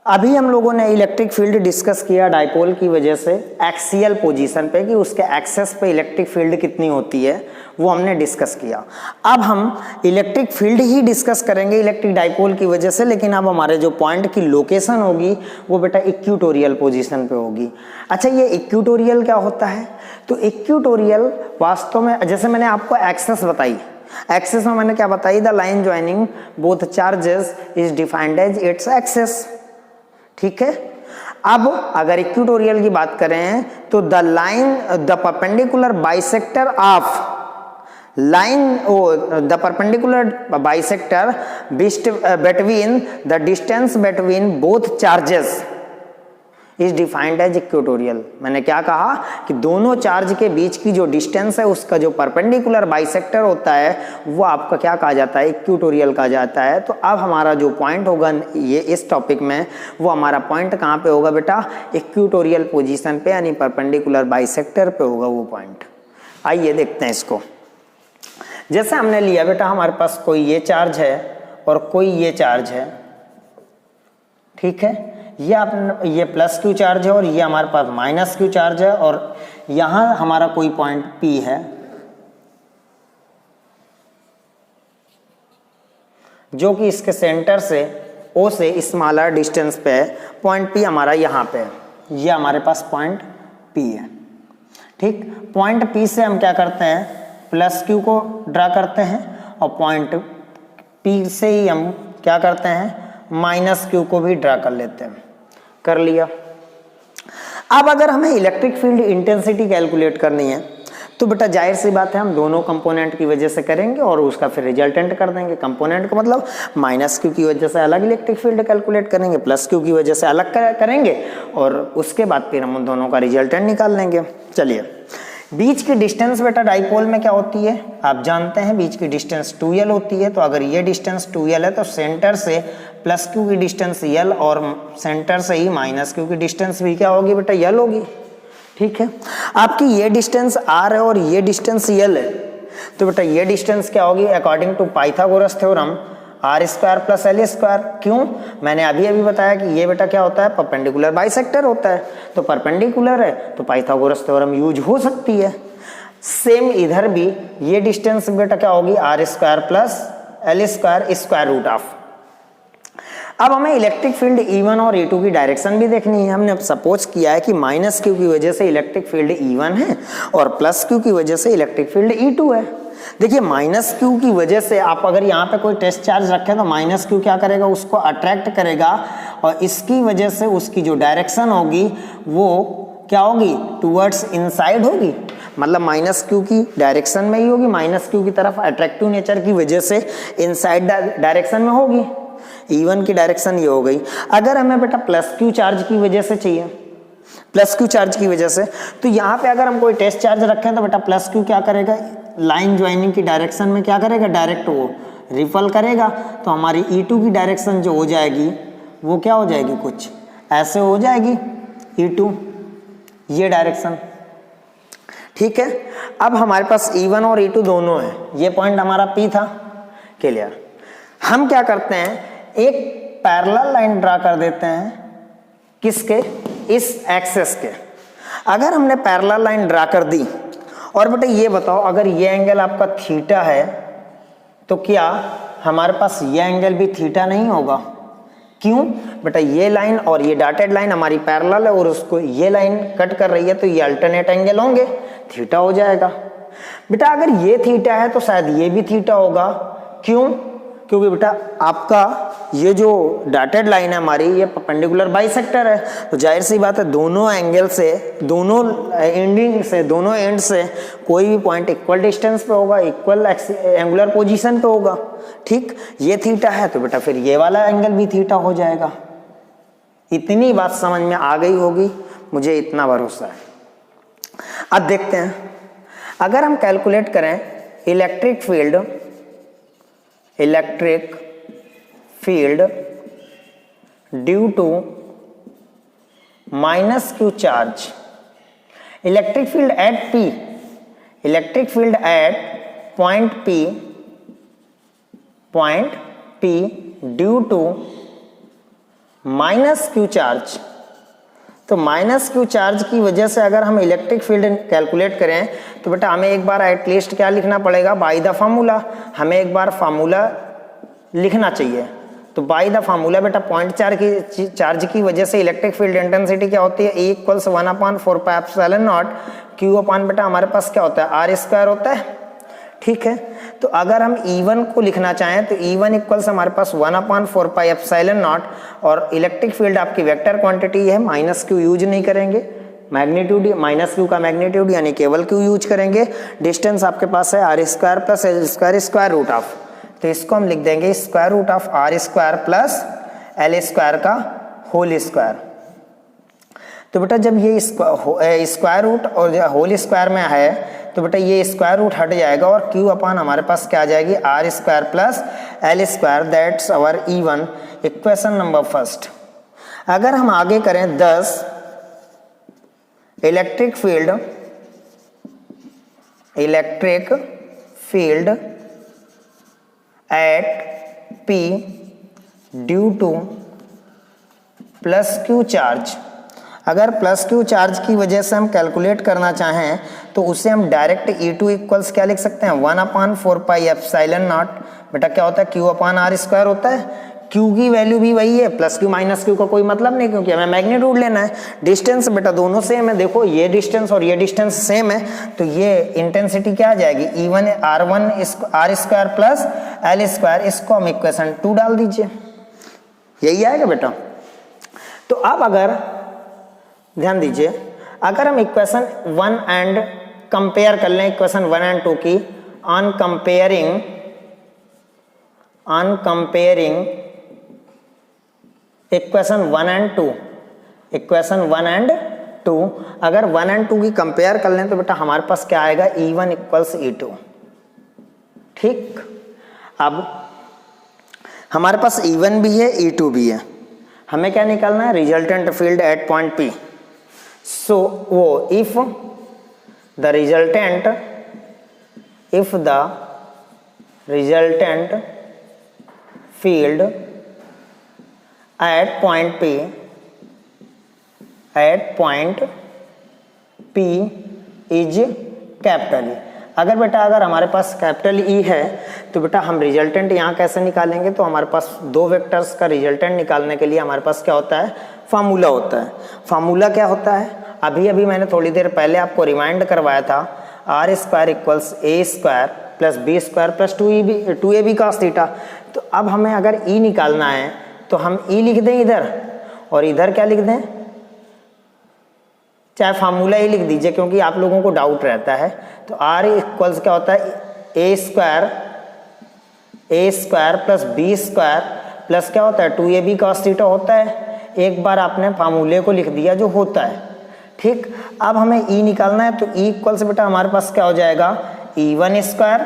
अभी हम लोगों ने इलेक्ट्रिक फील्ड डिस्कस किया डाइपोल की वजह से एक्सियल पोजीशन पे, कि उसके एक्सेस पे इलेक्ट्रिक फील्ड कितनी होती है, वो हमने डिस्कस किया। अब हम इलेक्ट्रिक फील्ड ही डिस्कस करेंगे इलेक्ट्रिक डाइपोल की वजह से, लेकिन अब हमारे जो पॉइंट की लोकेशन होगी वो बेटा इक्वेटोरियल पोजीशन पे होगी। अच्छा, ये इक्वेटोरियल क्या होता है, तो इक्वेटोरियल वास्तव में, जैसे मैंने आपको एक्सेस बताई, एक्सेस में मैंने क्या बताई, the line joining both charges is defined as its axis, ठीक है। अब अगर इक्वेटोरियल की बात करें तो the line, the perpendicular bisector of line, the perpendicular bisector between the distance between both charges is defined as equatorial। मैंने क्या कहा कि दोनों चार्ज के बीच की जो डिस्टेंस है उसका जो परपेंडिकुलर बाइसेक्टर होता है वो आपका क्या कहा जाता है, इक्वेटोरियल कहा जाता है। तो अब हमारा जो पॉइंट होगा ये इस टॉपिक में, वो हमारा पॉइंट कहाँ पे होगा बेटा, इक्वेटोरियल पोजीशन पे, यानी परपेंडिकुलर बाइसेक्टर पे होगा वो पॉइंट। आइए देखते हैं इसको। जैसे हमने लिया बेटा, हमारे पास कोई ये चार्ज है और कोई ये चार्ज है, ठीक है, ये +Q चार्ज है और ये हमारे पास -Q चार्ज है, और यहां हमारा कोई पॉइंट P है जो कि इसके सेंटर से O से स्मॉलर डिस्टेंस पे है। पॉइंट P हमारा यहाँ पे है, ये हमारे पास पॉइंट P है, ठीक। पॉइंट P से हम क्या करते हैं, +Q को ड्रा करते हैं, और पॉइंट P से ही हम क्या करते हैं, -Q को भी ड्रा कर लेते हैं। कर लिया। अब अगर हमें इलेक्ट्रिक फील्ड इंटेंसिटी कैलकुलेट करनी है तो बेटा जाहिर सी बात है हम दोनों कंपोनेंट की वजह से करेंगे और उसका फिर रिजल्टेंट कर देंगे। कंपोनेंट को मतलब -Q की वजह से अलग इलेक्ट्रिक फील्ड कैलकुलेट करेंगे, +Q की वजह से अलग करेंगे, और उसके बाद फिर हम उन दोनों का रिजल्टेंट निकाल लेंगे। चलिए, बीच की डिस्टेंस बेटा डाइपोल में क्या होती है, आप जानते हैं बीच की डिस्टेंस 2L होती है। तो अगर ये डिस्टेंस 2L है तो सेंटर से +Q की डिस्टेंस L और सेंटर से ही -Q की डिस्टेंस भी क्या होगी बेटा, L होगी, ठीक है। आपकी ये डिस्टेंस R है और ये डिस्टेंस L है, तो बेटा ये डिस्टेंस क्या होगी according to Pythagoras theorem r square plus l square. क्यों, मैंने अभी अभी बताया कि ये बेटा क्या होता है परपेंडिकुलर बाइसेक्टर होता है, तो परपेंडिकुलर है तो पाइथागोरस थ्योरम यूज हो सकती है। सेम इधर भी ये डिस्टेंस बेटा क्या होगी r square plus l square square root of. अब हमें इलेक्ट्रिक फील्ड E1 और E2 की डायरेक्शन भी देखनी है। हमने अब सपोज किया है कि माइनस क्यू की वजह से इलेक्ट्रिक फील्ड E1 है और प्लस क्यू की वजह से इलेक्ट्रिक फील्ड E2 है। देखिए माइनस क्यू की वजह से आप अगर यहाँ पे कोई टेस्ट चार्ज रखें तो माइनस क्यू क्या करेगा उसको अट्रैक्ट करेगा और इसकी वजह से उसकी जो डायरेक्शन होगी वो क्या होगी टूवर्ड्स इनसाइड होगी, मतलब माइनस क्यू की डायरेक्शन में ही होगी, माइनस क्यू की तरफ अट्रैक्टिव नेचर की वजह से इनसाइड डायरेक्शन में होगी। E1 की डायरेक्शन ये हो गई। अगर हमें बेटा प्लस क्यू चार्ज की वजह से चाहिए, प्लस क्यू चार्ज की वजह से, तो यहाँ पे अगर हम कोई टेस्ट चार्ज रखें तो बेटा प्लस क्यू क्या करेगा लाइन ज्वाइनिंग की डायरेक्शन में क्या करेगा डायरेक्ट वो रिपल करेगा, तो हमारी E2 की डायरेक्शन जो हो जाएगी वो क्या हो जाएगी कुछ ऐसे हो जाएगी E2 ये डायरेक्शन। ठीक है, अब हमारे पास E1 और E2 दोनों है, ये पॉइंट हमारा P था, क्लियर। हम क्या करते हैं एक पैरेलल लाइन ड्रा कर देते हैं किसके इस एक्सेस के। अगर हमने पैरेलल लाइन ड्रा कर दी और बेटा ये बताओ अगर ये एंगल आपका थीटा है तो क्या हमारे पास ये एंगल भी थीटा नहीं होगा? क्यों बेटा ये लाइन और ये डॉटेड लाइन हमारी पैरेलल है और उसको ये लाइन कट कर रही है तो ये अल्टरनेट एंगल होंगे, थीटा हो जाएगा। बेटा अगर ये थीटा है तो शायद ये भी थीटा होगा। क्यों? क्योंकि बेटा आपका ये जो डॉटेड लाइन है हमारी ये परपेंडिकुलर बाइसेक्टर है, तो जाहिर सी बात है दोनों एंगल से दोनों एंडिंग से दोनों एंड से कोई भी पॉइंट इक्वल डिस्टेंस पे होगा, इक्वल एंगुलर पोजीशन पे होगा। ठीक, ये थीटा है तो बेटा फिर ये वाला एंगल भी थीटा हो जाएगा। इतनी बात समझ में आ गई होगी, मुझे इतना भरोसा है। अब देखते हैं अगर हम कैलकुलेट करें electric field due to minus Q charge, electric field at point P due to minus Q charge. तो माइनस क्यू चार्ज की वजह से अगर हम इलेक्ट्रिक फील्ड कैलकुलेट करें तो बेटा हमें एक बार एटलीस्ट क्या लिखना पड़ेगा बाय द फार्मूला, हमें एक बार फार्मूला लिखना चाहिए। तो बाय द फार्मूला बेटा पॉइंट चार्ज की वजह से इलेक्ट्रिक फील्ड इंटेंसिटी क्या होती है E = 1/4πε0 Q अपान बेटा हमारे पास क्या होता है आर स्क्वायर होता है। ठीक है, तो अगर हम E1 को लिखना चाहें तो E1 इक्वल्स हमारे पास 1/4πε0 और इलेक्ट्रिक फील्ड आपकी वेक्टर क्वांटिटी है, माइनस क्यू यूज नहीं करेंगे, मैग्नीट्यूड माइनस क्यू का मैग्नीट्यूड यानी केवल क्यू यूज करेंगे। डिस्टेंस आपके पास है r square plus l square square root of, तो इसको हम लिख देंगे square root of r square plus l square का होल स्क्वायर। तो बेटा जब ये स्क्वायर रूट और होल स्क्वायर में है तो बेटा ये स्क्वायर रूट हट जाएगा और Q अपान हमारे पास क्या आ जाएगी r square plus l square, that's our E1 equation number first. अगर हम आगे करें 10 electric field at P due to plus q charge, अगर प्लस क्यू चार्ज की वजह से हम कैलकुलेट करना चाहें तो उसे हम डायरेक्ट E2 इक्वल्स क्या लिख सकते हैं 1/4πε0। बेटा क्या होता है Q अपान आर स्क्वायर होता है, Q की वैल्यू भी वही है, प्लस क्यू माइनस क्यू का कोई मतलब नहीं क्योंकि हमें मैग्नीट्यूड लेना है। डिस्टेंस बेटा दोनों सेम है, देखो ये डिस्टेंस और ये डिस्टेंस सेम है तो ये इंटेंसिटी क्या आ जाएगी E1 r square plus l square, इसको हम इक्वेशन 2 डाल दीजिए, यही आएगा बेटा। तो अब अगर ध्यान दीजिए अगर हम इक्वेशन 1 एंड कंपेयर कर लें इक्वेशन 1 एंड 2 की ऑन कंपेयरिंग इक्वेशन 1 एंड 2, अगर 1 एंड 2 की कंपेयर कर लें तो बेटा हमारे पास क्या आएगा E1 इक्वल्स E2। ठीक, अब हमारे पास E1 भी है E2 भी है, हमें क्या निकालना है resultant field at point P। सो वो if the resultant if the resultant field at point P is capital E. अगर बेटा अगर हमारे पास कैपिटल ई है तो बेटा हम रिजल्टेंट यहाँ कैसे निकालेंगे, तो हमारे पास दो वेक्टर्स का रिजल्टेंट निकालने के लिए हमारे पास क्या होता है, फार्मूला होता है। फार्मूला क्या होता है, अभी अभी मैंने थोड़ी देर पहले आपको रिमाइंड करवाया था, r square equals a square plus B square plus 2ab cos theta. तो अब हमें अगर ई निकालना है तो हम ई लिख दें इधर, और इधर क्या लिख दें, चाहे फार्मूला ही लिख दीजिए क्योंकि आप लोगों को डाउट रहता है। तो आर इक्वल्स क्या होता है, A square plus B square plus क्या होता है 2ab cos थीटा होता है। एक बार आपने फार्मूले को लिख दिया जो होता है, ठीक। अब हमें ई निकालना है, तो ई इक्वल्स बेटा हमारे पास क्या हो जाएगा, e1 square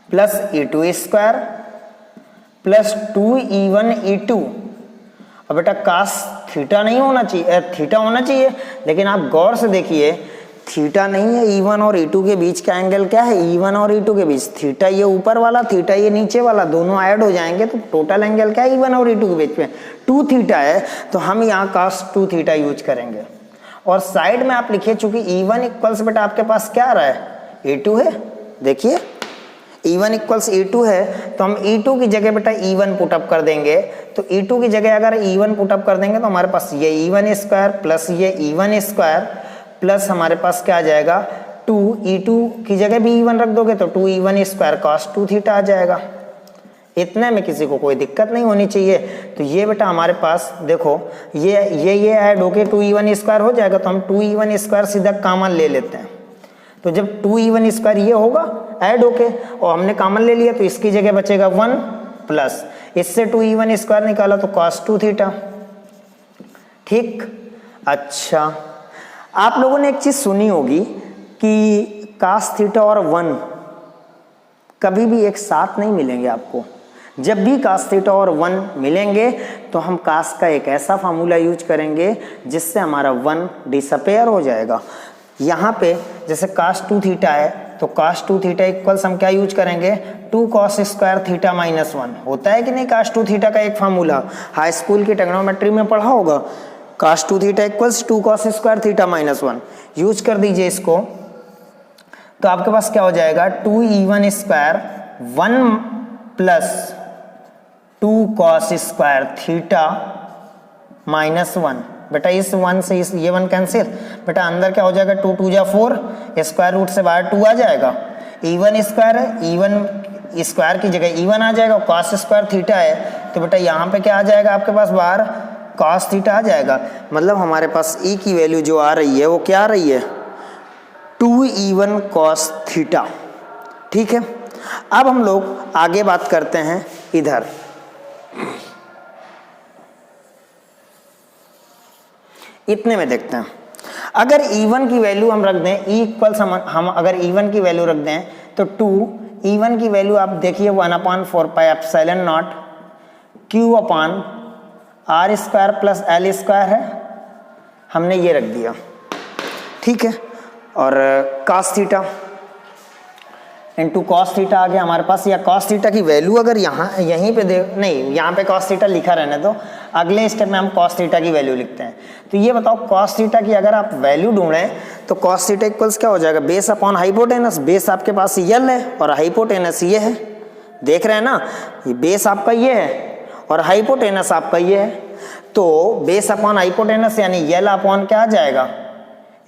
plus e2 square plus 2e1 e2। अब बेटा कास थीटा नहीं होना चाहिए, थीटा होना चाहिए, लेकिन आप गौर से देखिए थीटा नहीं है, e1 और e2 के बीच का एंगल क्या है, e1 और e2 के बीच थीटा ये ऊपर वाला, थीटा ये नीचे वाला, दोनों ऐड हो जाएंगे तो टोटल एंगल क्या है, e1 और e2 के बीच में 2 थीटा है। तो हम यहाँ कास 2 थीटा यूज करेंगे। और साइड में आप लिखिए, चूंकि e1 इक्वल्स बेटा आपके पास क्या आ रहा है, e2 है। देखिए e1 इक्वल्स e2 है, तो हम e2 की जगह बेटा e1 पुटअप कर देंगे। तो e2 की जगह अगर e1 पुटअप कर देंगे तो हमारे पास ये e1 स्क्वायर प्लस ये e1 स्क्वायर प्लस हमारे पास क्या आ जाएगा 2, e2 की जगह भी e1 रख दोगे तो 2e1 स्क्वायर cos 2 थीटा आ जाएगा। इतने में किसी को कोई दिक्कत नहीं होनी चाहिए। तो ये बेटा हमारे पास देखो ये ऐड होके 2e1 स्क्वायर हो जाएगा, तो हम 2e1 स्क्वायर सीधा कॉमन ले लेते हैं। तो जब 2e1 स्क्वायर ये होगा ऐड होके और हमने कॉमन ले लिया, तो इसकी जगह बचेगा 1 प्लस इससे 2e1 स्क्वायर निकाला तो cos 2 थीटा, ठीक। अच्छा, आप लोगों ने एक चीज सुनी होगी कि cos थीटा और 1 कभी भी एक साथ नहीं मिलेंगे आपको। जब भी cos थीटा और 1 मिलेंगे तो हम cos का एक ऐसा फार्मूला यूज करेंगे जिससे हमारा 1 डिसअपेयर हो जाएगा। यहाँ पे जैसे cos 2 थीटा है तो cos 2 थीटा इक्वल्स हम क्या यूज करेंगे, 2 cos स्क्वायर थीटा माइनस 1 होता है कि नहीं। cos 2 थीटा का एक फार्मूला हाई स्कूल की ट्रिग्नोमेट्री में पढ़ा होगा, cos 2 theta equals 2 cos square theta minus 1। Use कर दीजिए इसको, तो आपके पास क्या हो जाएगा 2e1 square 1 plus 2 cos square theta minus 1। बेटा इस 1 से इस ये 1 कैंसिल, बेटा अंदर क्या हो जाएगा 2 2 जा 4, स्क्वायर रूट से बाहर 2 आ जाएगा। e1 स्क्वायर है, e1 स्क्वायर की जगह e1 आ जाएगा, cos स्क्वायर थीटा है तो बेटा यहाँ पे क्या आ जाएगा आपके पास बाहर cos थीटा आ जाएगा। मतलब हमारे पास e की वैल्यू जो आ रही है वो क्या आ रही है 2e1 cos थीटा, ठीक है। अब हम लोग आगे बात करते हैं इधर, इतने में देखते हैं। अगर e1 की वैल्यू हम रख दें, e इक्वल्स हम अगर e1 की वैल्यू रख दें तो 2 e1 की वैल्यू आप देखिए 1/4 pi epsilon naught q upon r square plus l square है, हमने ये रख दिया, ठीक है। और cos theta into cos theta आ गया हमारे पास। या cos थीटा की वैल्यू अगर यहीं पे नहीं, यहाँ पे cos थीटा लिखा रहने दो, अगले स्टेप में हम cos थीटा की वैल्यू लिखते हैं। तो ये बताओ cos थीटा की अगर आप वैल्यू ढूंढें तो cos थीटा इक्वल्स क्या हो जाएगा, बेस अपॉन हाइपोटेनस। बेस आपके पास यल है और हाइपोटेनस ये है, देख रहे हैं ना, ये बेस आपका ये है और हाइपोटेनस आपका ये है। तो बेस अपॉन हाइपोटेनस यानी यल अपॉन क्या आ जाएगा,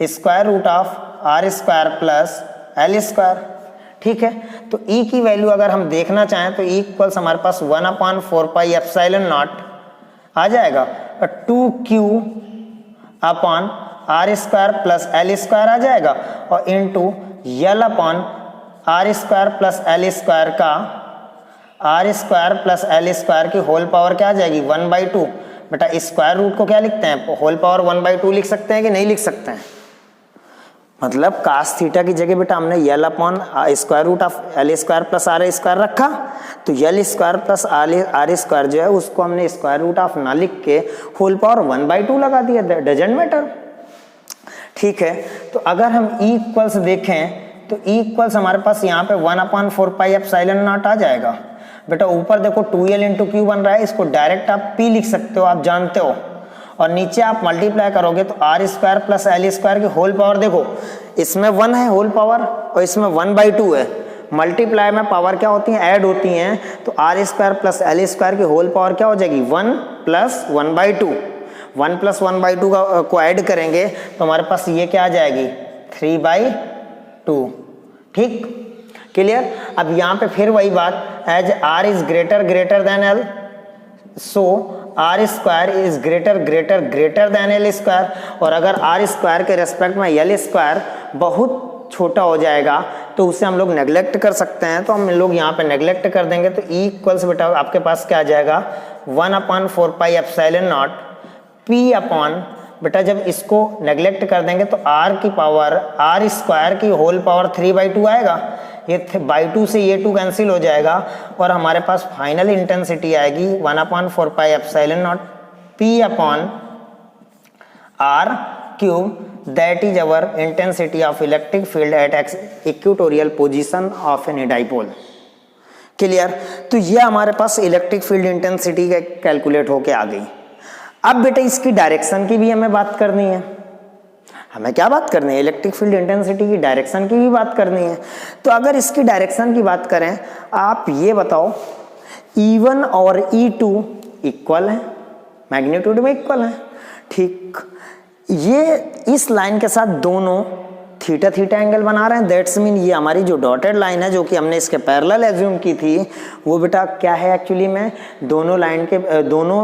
square root of r square plus l square, ठीक है। तो e की वैल्यू अगर हम देखना चाहें तो e इक्वल्स हमारे पास 1/4 पाई एप्सिलॉन नॉट आ जाएगा, 2q upon r square plus l square आ जाएगा, और into L upon r square plus l square का r square plus l square की होल पावर क्या आ जाएगी 1/2। बेटा स्क्वायर रूट को क्या लिखते हैं, होल पावर 1/2 लिख सकते हैं कि नहीं लिख सकते हैं। मतलब cos थीटा की जगह बेटा हमने L upon square root of l square plus r square रखा, तो L square plus r square जो है उसको हमने स्क्वायर रूट ऑफ ना लिख के होल पावर 1/2 लगा दिया, डजंट मैटर, ठीक है। तो अगर हम e इक्वल्स देखें तो E इक्वल्स हमारे पास यहाँ पे 1/4πε0 आ जाएगा। बेटा ऊपर देखो 2L इंटू क्यू बन रहा है, इसको डायरेक्ट आप P लिख सकते हो, आप जानते हो, और नीचे आप मल्टीप्लाई करोगे तो r square plus l square की होल पावर, देखो इसमें 1 है होल पावर और इसमें 1/2 है, मल्टीप्लाई में पावर क्या होती है, ऐड होती हैं, तो r square plus l square की होल पावर क्या हो जाएगी 1 + 1/2, 1 + 1/2 को ऐड करेंगे तो हमारे पास ये क्या आ जाएगी 3/2। ठीक, क्लियर। अब यहाँ पे फिर वही बात, as r is greater than l, so r square is greater than l square, और अगर आर स्क्वायर के रेस्पेक्ट में एल स्क्वायर बहुत छोटा हो जाएगा तो उसे हम लोग नेग्लेक्ट कर सकते हैं, तो हम लोग यहाँ पे नेग्लेक्ट कर देंगे, तो E इक्वल्स बेटा आपके पास क्या आ जाएगा 1/4πε0 P अपॉन, बेटा जब इसको नेग्लेक्ट कर देंगे तो R की पावर आर स्क्वायर की होल पावर 3/2 आएगा, ये 2 से ये 2 कैंसिल हो जाएगा और हमारे पास फाइनल इंटेंसिटी आएगी 1/4πε0 P upon R cube, that is our intensity of electric field at equatorial position of any dipole. Clear. तो ये हमारे पास इलेक्ट्रिक फील्ड इंटेंसिटी कैलकुलेट होके आ गई। अब बेटा इसकी डायरेक्शन की भी हमें बात करनी है, हमें क्या बात करनी है, इलेक्ट्रिक फील्ड इंटेंसिटी की डायरेक्शन की भी बात करनी है। तो अगर इसकी डायरेक्शन की बात करें, आप ये बताओ E1 और E2 इक्वल है, मैग्नीट्यूड में इक्वल है। ठीक, ये इस लाइन के साथ दोनों थीटा थीटा एंगल बना रहे हैं, दैट्स मीन ये हमारी जो डॉटेड लाइन है जो कि हमने इसके पैरेलल एज्यूम की थी, वो बेटा क्या है एक्चुअली में दोनों लाइन के दोनों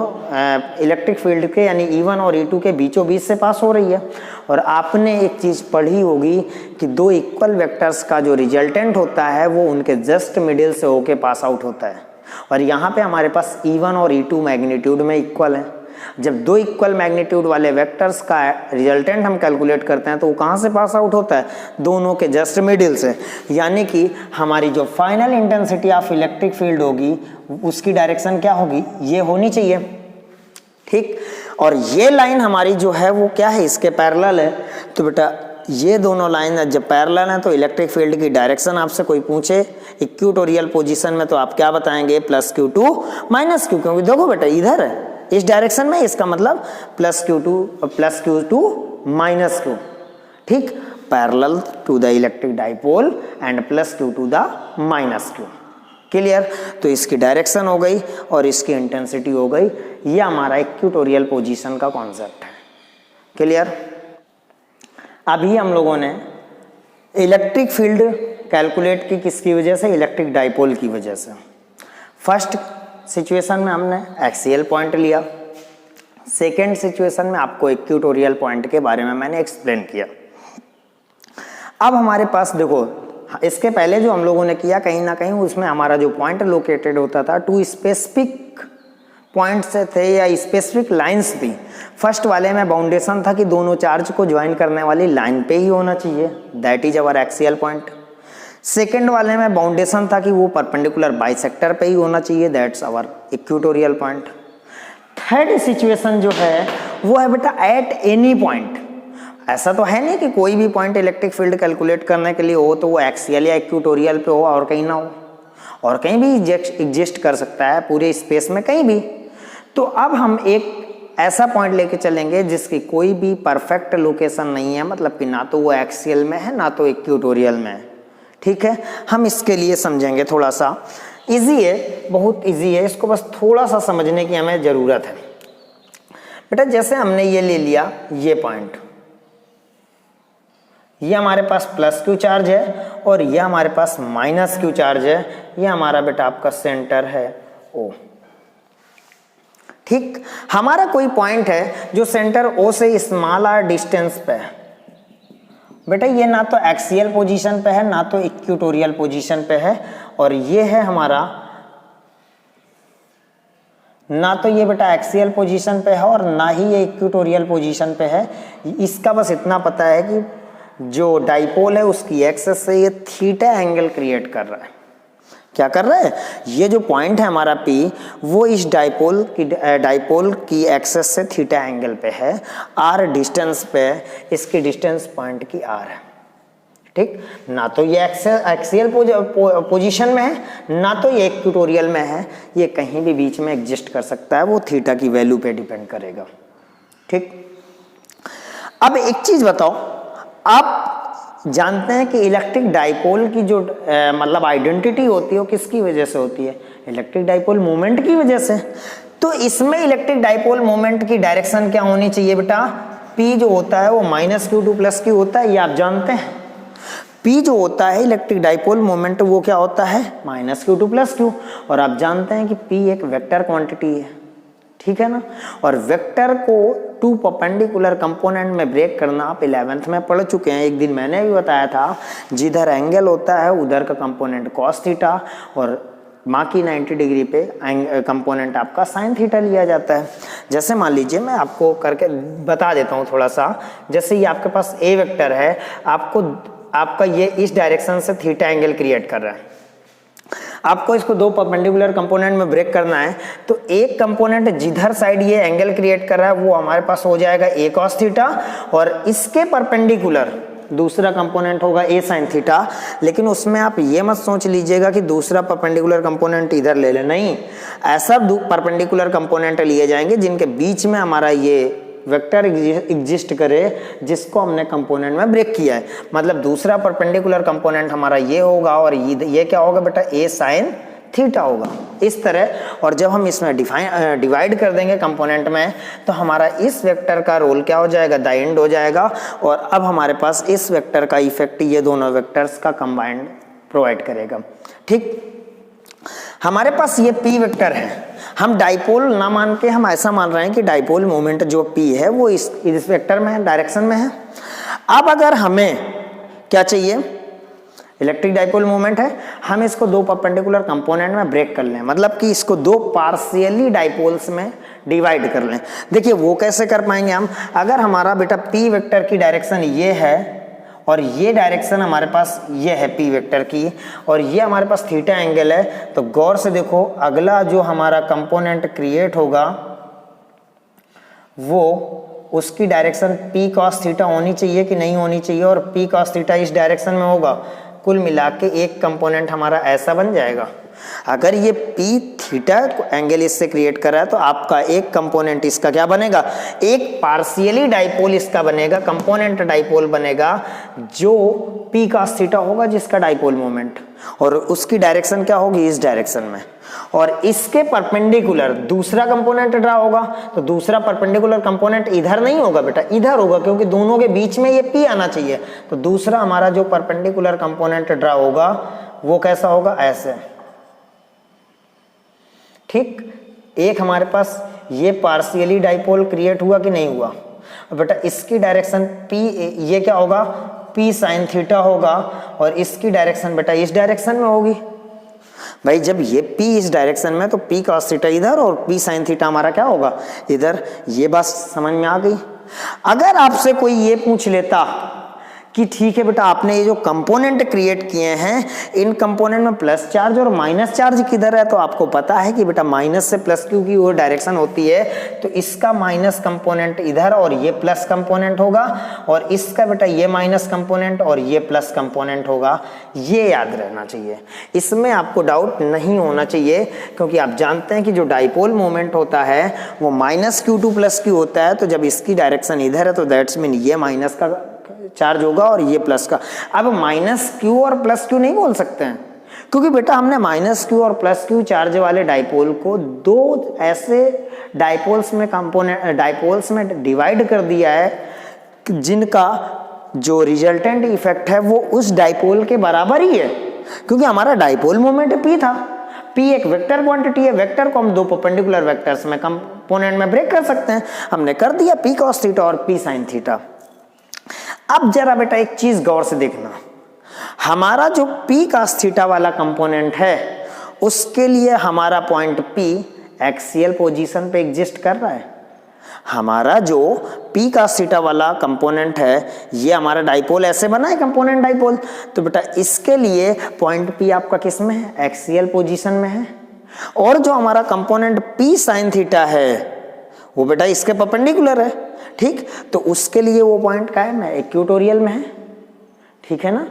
इलेक्ट्रिक फील्ड के यानी E1 और E2 के बीचों बीच से पास हो रही है। और आपने एक चीज़ पढ़ी होगी कि दो इक्वल वेक्टर्स का जो रिजल्टेंट होता है वो उनके जस्ट मिडिल से होके पास आउट होता है, और यहाँ पे हमारे पास E1 और E2 मैग्नीट्यूड में इक्वल है। जब दो इक्वल मैग्नीट्यूड वाले वेक्टर्स का रिजल्टेंट हम कैलकुलेट करते हैं तो वो कहाँ से पास आउट होता है, दोनों के जस्ट मिडिल से, यानी कि हमारी जो final intensity of electric field होगी उसकी डायरेक्शन क्या होगी, ये होनी चाहिए। ठीक, और ये लाइन हमारी जो है वो क्या है, इसके पैरेलल है। तो बेटा ये दोनों लाइन जब पैरेलल हैं तो इलेक्ट्रिक फील्ड की डायरेक्शन आपसे कोई पूछे इक्वेटोरियल पोजीशन में तो आप क्या बताएंगे, +q2 - q, क्योंकि देखो बेटा इधर है इस डायरेक्शन में, इसका मतलब +q2 - q। ठीक, parallel to the electric dipole and +q2 the -q। Clear. तो इसकी डायरेक्शन हो गई और इसकी इंटेंसिटी हो गई, ये हमारा इक्वेटोरियल पोजीशन का कॉन्सेप्ट है। क्लियर। अभी हम लोगों ने इलेक्ट्रिक फील्ड कैलकुलेट की किसकी वजह से, इलेक्ट्रिक डाइपोल की वजह से। फर्स्ट सिचुएशन में हमने एक्सियल पॉइंट लिया, सेकेंड सिचुएशन में आपको इक्वेटोरियल पॉइंट के बारे में मैंने एक्सप्लेन किया। अब हमारे पास देखो, इसके पहले जो हम लोगों ने किया कहीं ना कहीं उसमें हमारा जो पॉइंट लोकेटेड होता था टू स्पेसिफिक पॉइंट से थे या स्पेसिफिक लाइंस थी। फर्स्ट वाले में बाउंडेशन था कि दोनों चार्ज को ज्वाइन करने वाली लाइन पे ही होना चाहिए, that is our axial point. Second वाले में बाउंडेशन था कि वो परपेंडिकुलर बाइसेक्टर पे ही होना चाहिए, that's our equatorial point. Third situation जो है वो है बेटा एट एनी पॉइंट। ऐसा तो है नहीं कि कोई भी पॉइंट इलेक्ट्रिक फील्ड कैलकुलेट करने के लिए हो तो वो एक्सियल या इक्वेटोरियल पे हो और कहीं ना हो, और कहीं भी एग्जिस्ट कर सकता है पूरे स्पेस में कहीं भी। तो अब हम एक ऐसा पॉइंट लेके चलेंगे जिसकी कोई भी परफेक्ट लोकेशन नहीं है, मतलब कि ना तो वो एक्सियल में है ना तो इक्वेटोरियल में है। ठीक है, हम इसके लिए समझेंगे, थोड़ा सा इजी है, बहुत इजी है, इसको बस थोड़ा सा समझने की हमें ज़रूरत है। बेटा जैसे हमने ये ले लिया ये पॉइंट, ये हमारे पास +q चार्ज है और ये हमारे पास -q चार्ज है, ये हमारा बेटा आपका सेंटर है O। ठीक, हमारा कोई पॉइंट है जो सेंटर O से स्मॉल r डिस्टेंस पे है। बेटा ये ना तो एक्सियल पोजीशन पे है ना तो इक्वेटोरियल पोजीशन पे है, और ये है हमारा ना तो ये बेटा एक्सियल पोजीशन पे है और ना ही ये इक्वेटोरियल पोजीशन पे है। इसका बस इतना पता है कि जो डाइपोल है उसकी एक्सेस से ये थीटा एंगल क्रिएट कर रहा है। क्या कर रहा है, ये जो पॉइंट है हमारा P वो इस डाइपोल की एक्सेस से थीटा एंगल पे है, R डिस्टेंस पे, इसकी डिस्टेंस पॉइंट की R है। ठीक, ना तो ये एक्सियल पोजीशन में है ना तो ये इक्वेटोरियल में है, ये कहीं भी बीच में एग्जिस्ट कर सकता है, वो थीटा की वैल्यू पे डिपेंड करेगा। ठीक, अब एक चीज बताओ, आप जानते हैं कि इलेक्ट्रिक डाइपोल की जो मतलब आइडेंटिटी होती है वो किसकी वजह से होती है? इलेक्ट्रिक डाइपोल मोमेंट की वजह से। तो इसमें इलेक्ट्रिक डाइपोल मोमेंट की डायरेक्शन क्या होनी चाहिए बेटा? P जो होता है वो -q2 + q होता है, ये आप जानते हैं। P जो होता है इलेक्ट्रिक डाइपोल मोमेंट वो क्या होता है? -q2 + q। और आप जानते हैं कि P एक वेक्टर क्वांटिटी है, ठीक है ना। और वेक्टर को 2 परपेंडिकुलर कंपोनेंट में ब्रेक करना आप 11th में पढ़ चुके हैं। एक दिन मैंने भी बताया था, जिधर एंगल होता है उधर का कंपोनेंट cos थीटा और बाकी 90 डिग्री पे कंपोनेंट आपका sin थीटा लिया जाता है। जैसे मान लीजिए मैं आपको करके बता देता हूँ थोड़ा सा। जैसे ये आपके पास A वेक्टर है, आपका ये इस डायरेक्शन से थीटा एंगल क्रिएट कर रहा है, आपको इसको 2 परपेंडिकुलर कंपोनेंट में ब्रेक करना है। तो एक कंपोनेंट जिधर साइड ये एंगल क्रिएट कर रहा है वो हमारे पास हो जाएगा A cos थीटा, और इसके परपेंडिकुलर दूसरा कंपोनेंट होगा A sin थीटा। लेकिन उसमें आप ये मत सोच लीजिएगा कि दूसरा परपेंडिकुलर कंपोनेंट इधर ले ले, नहीं, ऐसा परपेंडिकुलर कंपोनेंट लिए जाएंगे जिनके बीच में हमारा ये वेक्टर एग्जिस्ट करे जिसको हमने कंपोनेंट में ब्रेक किया है। मतलब दूसरा परपेंडिकुलर कंपोनेंट हमारा ये होगा और ये क्या होगा बेटा? A sin थीटा होगा, इस तरह। और जब हम इसमें डिवाइड कर देंगे कंपोनेंट में तो हमारा इस वेक्टर का रोल क्या हो जाएगा? द एंड हो जाएगा। और अब हमारे पास इस वेक्टर का इफेक्ट ये दोनों वेक्टर्स का कंबाइंड प्रोवाइड करेगा। ठीक, हमारे पास ये P वेक्टर है, हम डाइपोल ना मान के हम ऐसा मान रहे हैं कि डाइपोल मोमेंट जो P है वो इस वेक्टर में है, डायरेक्शन में है। अब अगर हमें क्या चाहिए? इलेक्ट्रिक डाइपोल मोमेंट है, हम इसको 2 परपेंडिकुलर कंपोनेंट में ब्रेक कर लें, मतलब कि इसको 2 पार्शियली डाइपोल्स में डिवाइड कर लें। देखिए वो कैसे कर पाएंगे हम? अगर हमारा बेटा P वेक्टर की डायरेक्शन ये है और ये डायरेक्शन हमारे पास ये है P वेक्टर की, और ये हमारे पास थीटा एंगल है, तो गौर से देखो अगला जो हमारा कंपोनेंट क्रिएट होगा वो उसकी डायरेक्शन P cos थीटा होनी चाहिए कि नहीं होनी चाहिए? और P cos थीटा इस डायरेक्शन में होगा, कुल मिला के एक कंपोनेंट हमारा ऐसा बन जाएगा। अगर ये P थीटा एंगल इससे क्रिएट कर रहा है तो आपका एक कंपोनेंट इसका क्या बनेगा? एक पार्शियली डाइपोल इसका बनेगा, कंपोनेंट डाइपोल बनेगा जो P cos थीटा होगा जिसका डाइपोल मोमेंट, और उसकी डायरेक्शन क्या होगी? इस डायरेक्शन में। और इसके परपेंडिकुलर दूसरा कंपोनेंट ड्रा होगा, तो दूसरा परपेंडिकुलर कंपोनेंट इधर नहीं होगा बेटा, इधर होगा, क्योंकि दोनों के बीच में ये P आना चाहिए। तो दूसरा हमारा जो परपेंडिकुलर कंपोनेंट ड्रा होगा वो कैसा होगा? ऐसे। ठीक, एक हमारे पास ये पार्शियली डाइपोल क्रिएट हुआ कि नहीं हुआ? बेटा इसकी डायरेक्शन P, ये क्या होगा? P sin थीटा होगा, और इसकी डायरेक्शन बेटा इस डायरेक्शन में होगी। भाई जब ये P इस डायरेक्शन में तो P cos थीटा इधर और P sin थीटा हमारा क्या होगा? इधर। ये बात समझ में आ गई? अगर आपसे कोई ये पूछ लेता कि ठीक है बेटा आपने ये जो कंपोनेंट क्रिएट किए हैं इन कंपोनेंट में प्लस चार्ज और माइनस चार्ज किधर है, तो आपको पता है कि बेटा माइनस से प्लस क्यू की वो डायरेक्शन होती है, तो इसका माइनस कंपोनेंट इधर और ये प्लस कंपोनेंट होगा, और इसका बेटा ये माइनस कंपोनेंट और ये प्लस कंपोनेंट होगा। ये याद रहना चाहिए, इसमें आपको डाउट नहीं होना चाहिए, क्योंकि आप जानते हैं कि जो डाइपोल मोमेंट होता है वो -q2 + q होता है। तो जब इसकी डायरेक्शन इधर है तो दैट्स मीन ये माइनस का चार्ज होगा और ये प्लस का। अब -q और +q नहीं बोल सकते हैं, क्योंकि बेटा हमने -q और +q चार्ज वाले डाइपोल को 2 ऐसे डाइपोल्स में डिवाइड कर दिया है जिनका जो रिजल्टेंट इफेक्ट है वो उस डाइपोल के बराबर ही है, क्योंकि हमारा डाइपोल मोमेंट P था। P एक वेक्टर क्वांटिटी है, वेक्टर को हम 2 परपेंडिकुलर वेक्टर्स में कंपोनेंट में ब्रेक कर सकते हैं। हमने कर दिया P cos थीटा और P sin थीटा। अब जरा बेटा एक चीज गौर से देखना, हमारा जो P cos थीटा वाला कंपोनेंट है उसके लिए हमारा पॉइंट P एक्सियल पोजीशन पे एग्जिस्ट कर रहा है। हमारा जो P cos थीटा वाला कंपोनेंट है ये हमारा डाइपोल ऐसे बना है, कंपोनेंट डाइपोल, तो बेटा इसके लिए पॉइंट P आपका किस में है? एक्सियल पोजीशन में है। और जो हमारा कंपोनेंट P sin थीटा है वो बेटा इसके परपेंडिकुलर है, ठीक, तो उसके लिए वो पॉइंट क्या है? इक्वेटोरियल में है, ठीक है ना।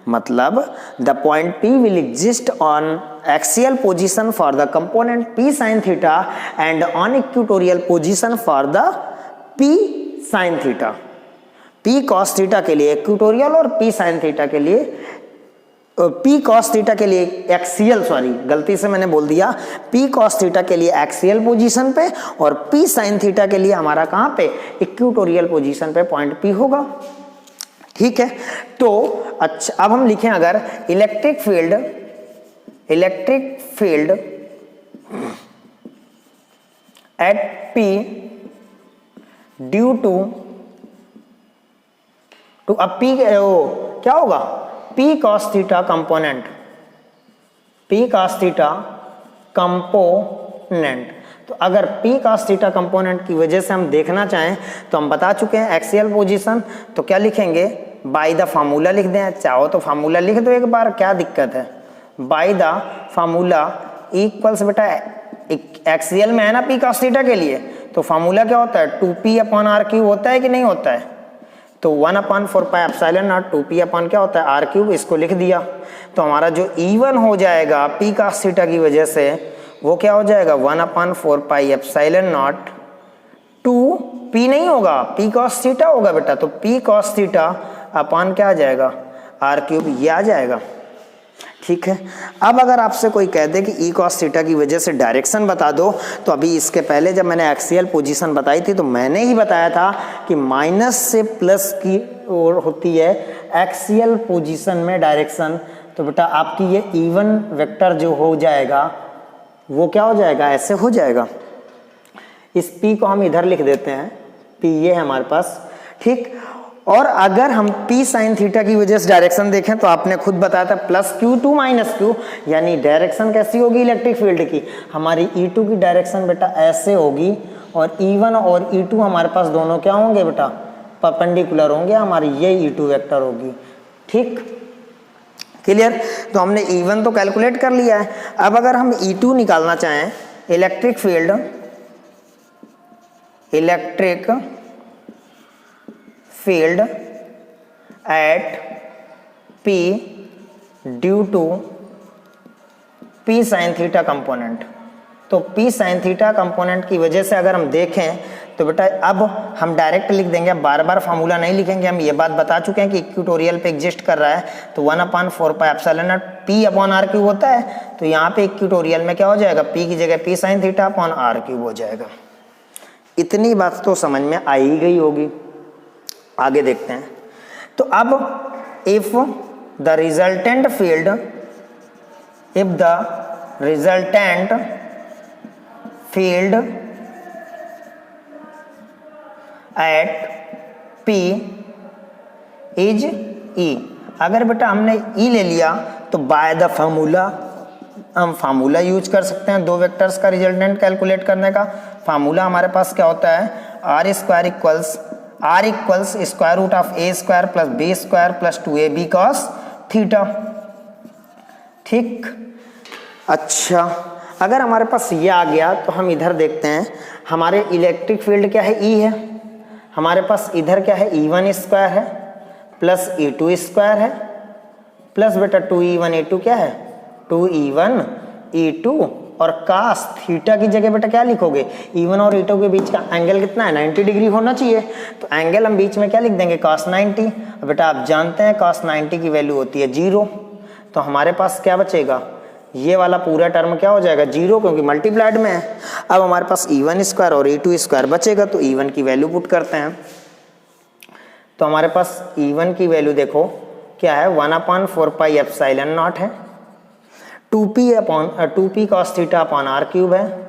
मतलब the point P will exist on axial position for the component P sin theta and on equatorial position for the P sin theta। P cos theta के लिए इक्वेटोरियल और P sin theta के लिए P cos थीटा के लिए axial, sorry गलती से मैंने बोल दिया, P cos थीटा के लिए एक्सियल पोजीशन पे और P sin थीटा के लिए हमारा कहाँ पे, इक्वेटोरियल पोजीशन पे पॉइंट P होगा। ठीक है, तो अच्छा अब हम लिखें अगर electric field at P due to अब P क्या होगा, P cos theta component, P cos theta component. तो अगर P cos थीटा कंपोनेंट की वजह से हम देखना चाहें तो हम बता चुके हैं एक्सियल पोजीशन, तो क्या लिखेंगे, बाय द फार्मूला लिख दें, चाहो तो फार्मूला लिख दो एक बार, क्या दिक्कत है। बाय द फार्मूला इक्वल्स, बेटा एक्सियल में है ना P cos थीटा के लिए, तो फार्मूला क्या होता है, 2p/r³ होता है कि नहीं होता है, तो 1/4πε0 2p/ क्या होता है r³, इसको लिख दिया। तो हमारा जो E1 हो जाएगा P cos थीटा की वजह से वो क्या हो जाएगा 1/4πε0 2p नहीं होगा, P cos थीटा होगा बेटा, तो P cos थीटा अपान क्या आ जाएगा r³, ये आ जाएगा। ठीक है, अब अगर आपसे कोई कह दे कि E cos थीटा की वजह से डायरेक्शन बता दो, तो अभी इसके पहले जब मैंने एक्सियल पोजीशन बताई थी तो मैंने ही बताया था कि माइनस से प्लस की ओर होती है एक्सियल पोजीशन में डायरेक्शन। तो बेटा आपकी ये E1 वेक्टर जो हो जाएगा वो क्या हो जाएगा, ऐसे हो जाएगा। इस P को हम इधर लिख देते हैं, P ये है हमारे पास। ठीक, और अगर हम P sin थीटा की वजह से डायरेक्शन देखें तो आपने खुद बताया था +q2 -q, यानी डायरेक्शन कैसी होगी इलेक्ट्रिक फील्ड की, हमारी E2 की डायरेक्शन बेटा ऐसे होगी और E1 और E2 हमारे पास दोनों क्या होंगे बेटा, परपेंडिकुलर होंगे, हमारी ये E2 वेक्टर होगी। ठीक, क्लियर। तो हमने E1 तो कैलकुलेट कर लिया है। अब अगर हम E2 निकालना चाहें, electric field at P due to P sin theta component, तो P sin थीटा कंपोनेंट की वजह से अगर हम देखें तो बेटा अब हम डायरेक्ट लिख देंगे, बार बार फार्मूला नहीं लिखेंगे। हम ये बात बता चुके हैं कि इक्वेटोरियल पे एग्जिस्ट कर रहा है, तो 1/4πε0 P/r³ होता है, तो यहाँ पे इक्वेटोरियल में क्या हो जाएगा, P की जगह P sin theta upon r³ हो जाएगा। इतनी बात तो समझ में आ ही गई होगी। आगे देखते हैं, तो अब if the resultant field at P is E, अगर बेटा हमने E ले लिया तो बाय द फार्मूला, हम फार्मूला यूज कर सकते हैं दो वेक्टर्स का रिजल्टेंट कैलकुलेट करने का। फार्मूला हमारे पास क्या होता है, r² equals √a² plus b² plus 2ab cos theta. ठीक, अच्छा अगर हमारे पास ये आ गया तो हम इधर देखते हैं, हमारे इलेक्ट्रिक फील्ड क्या है, E है, हमारे पास इधर क्या है E1² है प्लस E2² है प्लस बेटा 2E1 E2 क्या है 2E1 E2 और cos थीटा की जगह बेटा क्या लिखोगे, E1 और E2 के बीच का एंगल कितना है 90 डिग्री होना चाहिए, तो एंगल हम बीच में क्या लिख देंगे cos 90। बेटा आप जानते हैं cos 90 की वैल्यू होती है 0, तो हमारे पास क्या बचेगा, ये वाला पूरा टर्म क्या हो जाएगा 0, क्योंकि मल्टीप्लाइड में है। अब हमारे पास E1² और E2² बचेगा, तो E1 की वैल्यू पुट करते हैं, तो हमारे पास E1 की वैल्यू देखो क्या है 1/4πε0 है, 2p cos theta upon r³ है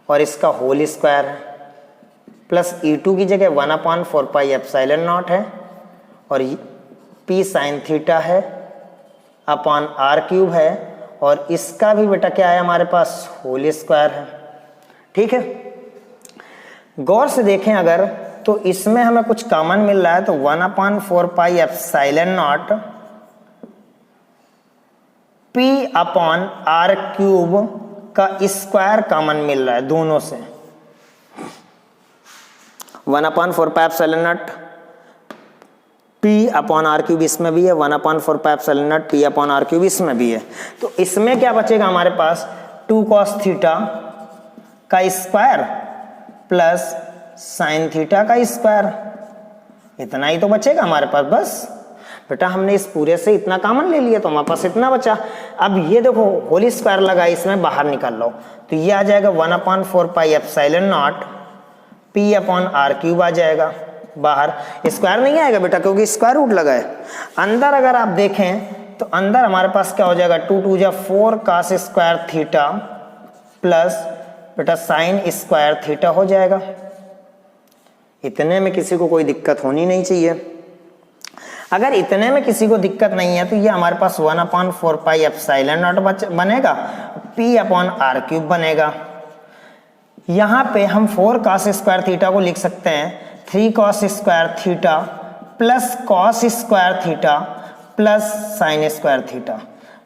और इसका होल स्क्वायर है, प्लस E2 की जगह 1/4πε0 है और p sin थीटा है अपॉन r³ है और इसका भी बेटा क्या है हमारे पास होल स्क्वायर है। ठीक है, गौर से देखें अगर तो इसमें हमें कुछ कॉमन मिल रहा है, तो 1/4πε0 p अपॉन r³ का स्क्वायर कॉमन मिल रहा है दोनों से। 1/4πε0 पी अपॉन आर क्यूब इसमें भी है, 1/4 pi epsilon naught P upon are cube इसमें भी है। तो इसमें क्या बचेगा हमारे पास 2 cos थीटा का स्क्वायर प्लस साइन थीटा का स्क्वायर, इतना ही तो बचेगा हमारे पास। बस बेटा हमने इस पूरे से इतना कॉमन ले लिया तो हमारे पास इतना बचा। अब ये देखो होल स्क्वायर लगा, इसमें बाहर निकाल लो तो ये आ जाएगा 1/4 pi epsilon naught P upon are cube आ जाएगा। बाहर स्क्वायर नहीं आएगा बेटा क्योंकि स्क्वायर रूट लगा है। अंदर अगर आप देखें तो अंदर हमारे पास क्या हो जाएगा 2 2 4 cos स्क्वायर थीटा प्लस बेटा साइन स्क्वायर थीटा हो जाएगा। इतने में किसी को कोई दिक्कत होनी नहीं चाहिए। अगर इतने में किसी को दिक्कत नहीं है तो ये हमारे पास 1/4 पाई एप्सिलॉन नॉट बनेगा, पी अपॉन आर क्यूब बनेगा। यहाँ पे हम 4 cos स्क्वायर थीटा को लिख सकते हैं 3 cos square theta plus cos square theta plus sine square theta.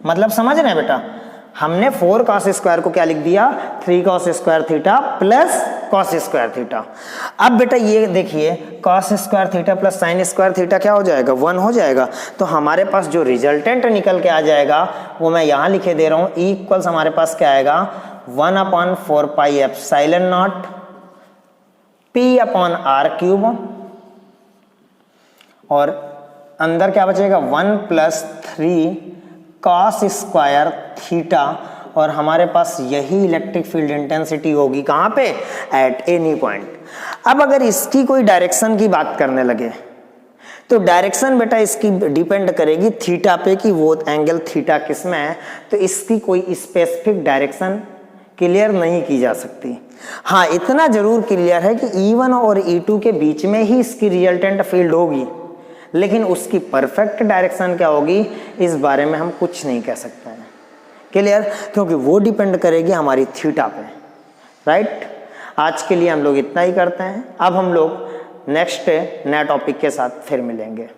मतलब समझ रहे हैं बेटा, हमने 4 cos स्क्वायर को क्या लिख दिया 3 cos square theta plus cos square theta. अब बेटा ये देखिए cos square theta plus sine square theta क्या हो जाएगा 1 हो जाएगा। तो हमारे पास जो रिजल्टेंट निकल के आ जाएगा वो मैं यहाँ लिखे दे रहा हूँ, इक्वल्स हमारे पास क्या आएगा 1/4 pi epsilon naught P upon are cube और अंदर क्या बचेगा 1 + 3 cos स्क्वायर थीटा और हमारे पास यही इलेक्ट्रिक फील्ड इंटेंसिटी होगी कहाँ पे एट एनी पॉइंट। अब अगर इसकी कोई डायरेक्शन की बात करने लगे तो डायरेक्शन बेटा इसकी डिपेंड करेगी थीटा पे कि वो एंगल थीटा किस में है, तो इसकी कोई स्पेसिफिक डायरेक्शन क्लियर नहीं की जा सकती। हाँ इतना जरूर क्लियर है कि E1 और E2 के बीच में ही इसकी रिजल्टेंट फील्ड होगी, लेकिन उसकी परफेक्ट डायरेक्शन क्या होगी इस बारे में हम कुछ नहीं कह सकते हैं। क्लियर, क्योंकि वो डिपेंड करेगी हमारी थीटा पे। राइट, आज के लिए हम लोग इतना ही करते हैं। अब हम लोग नेक्स्ट नए टॉपिक के साथ फिर मिलेंगे।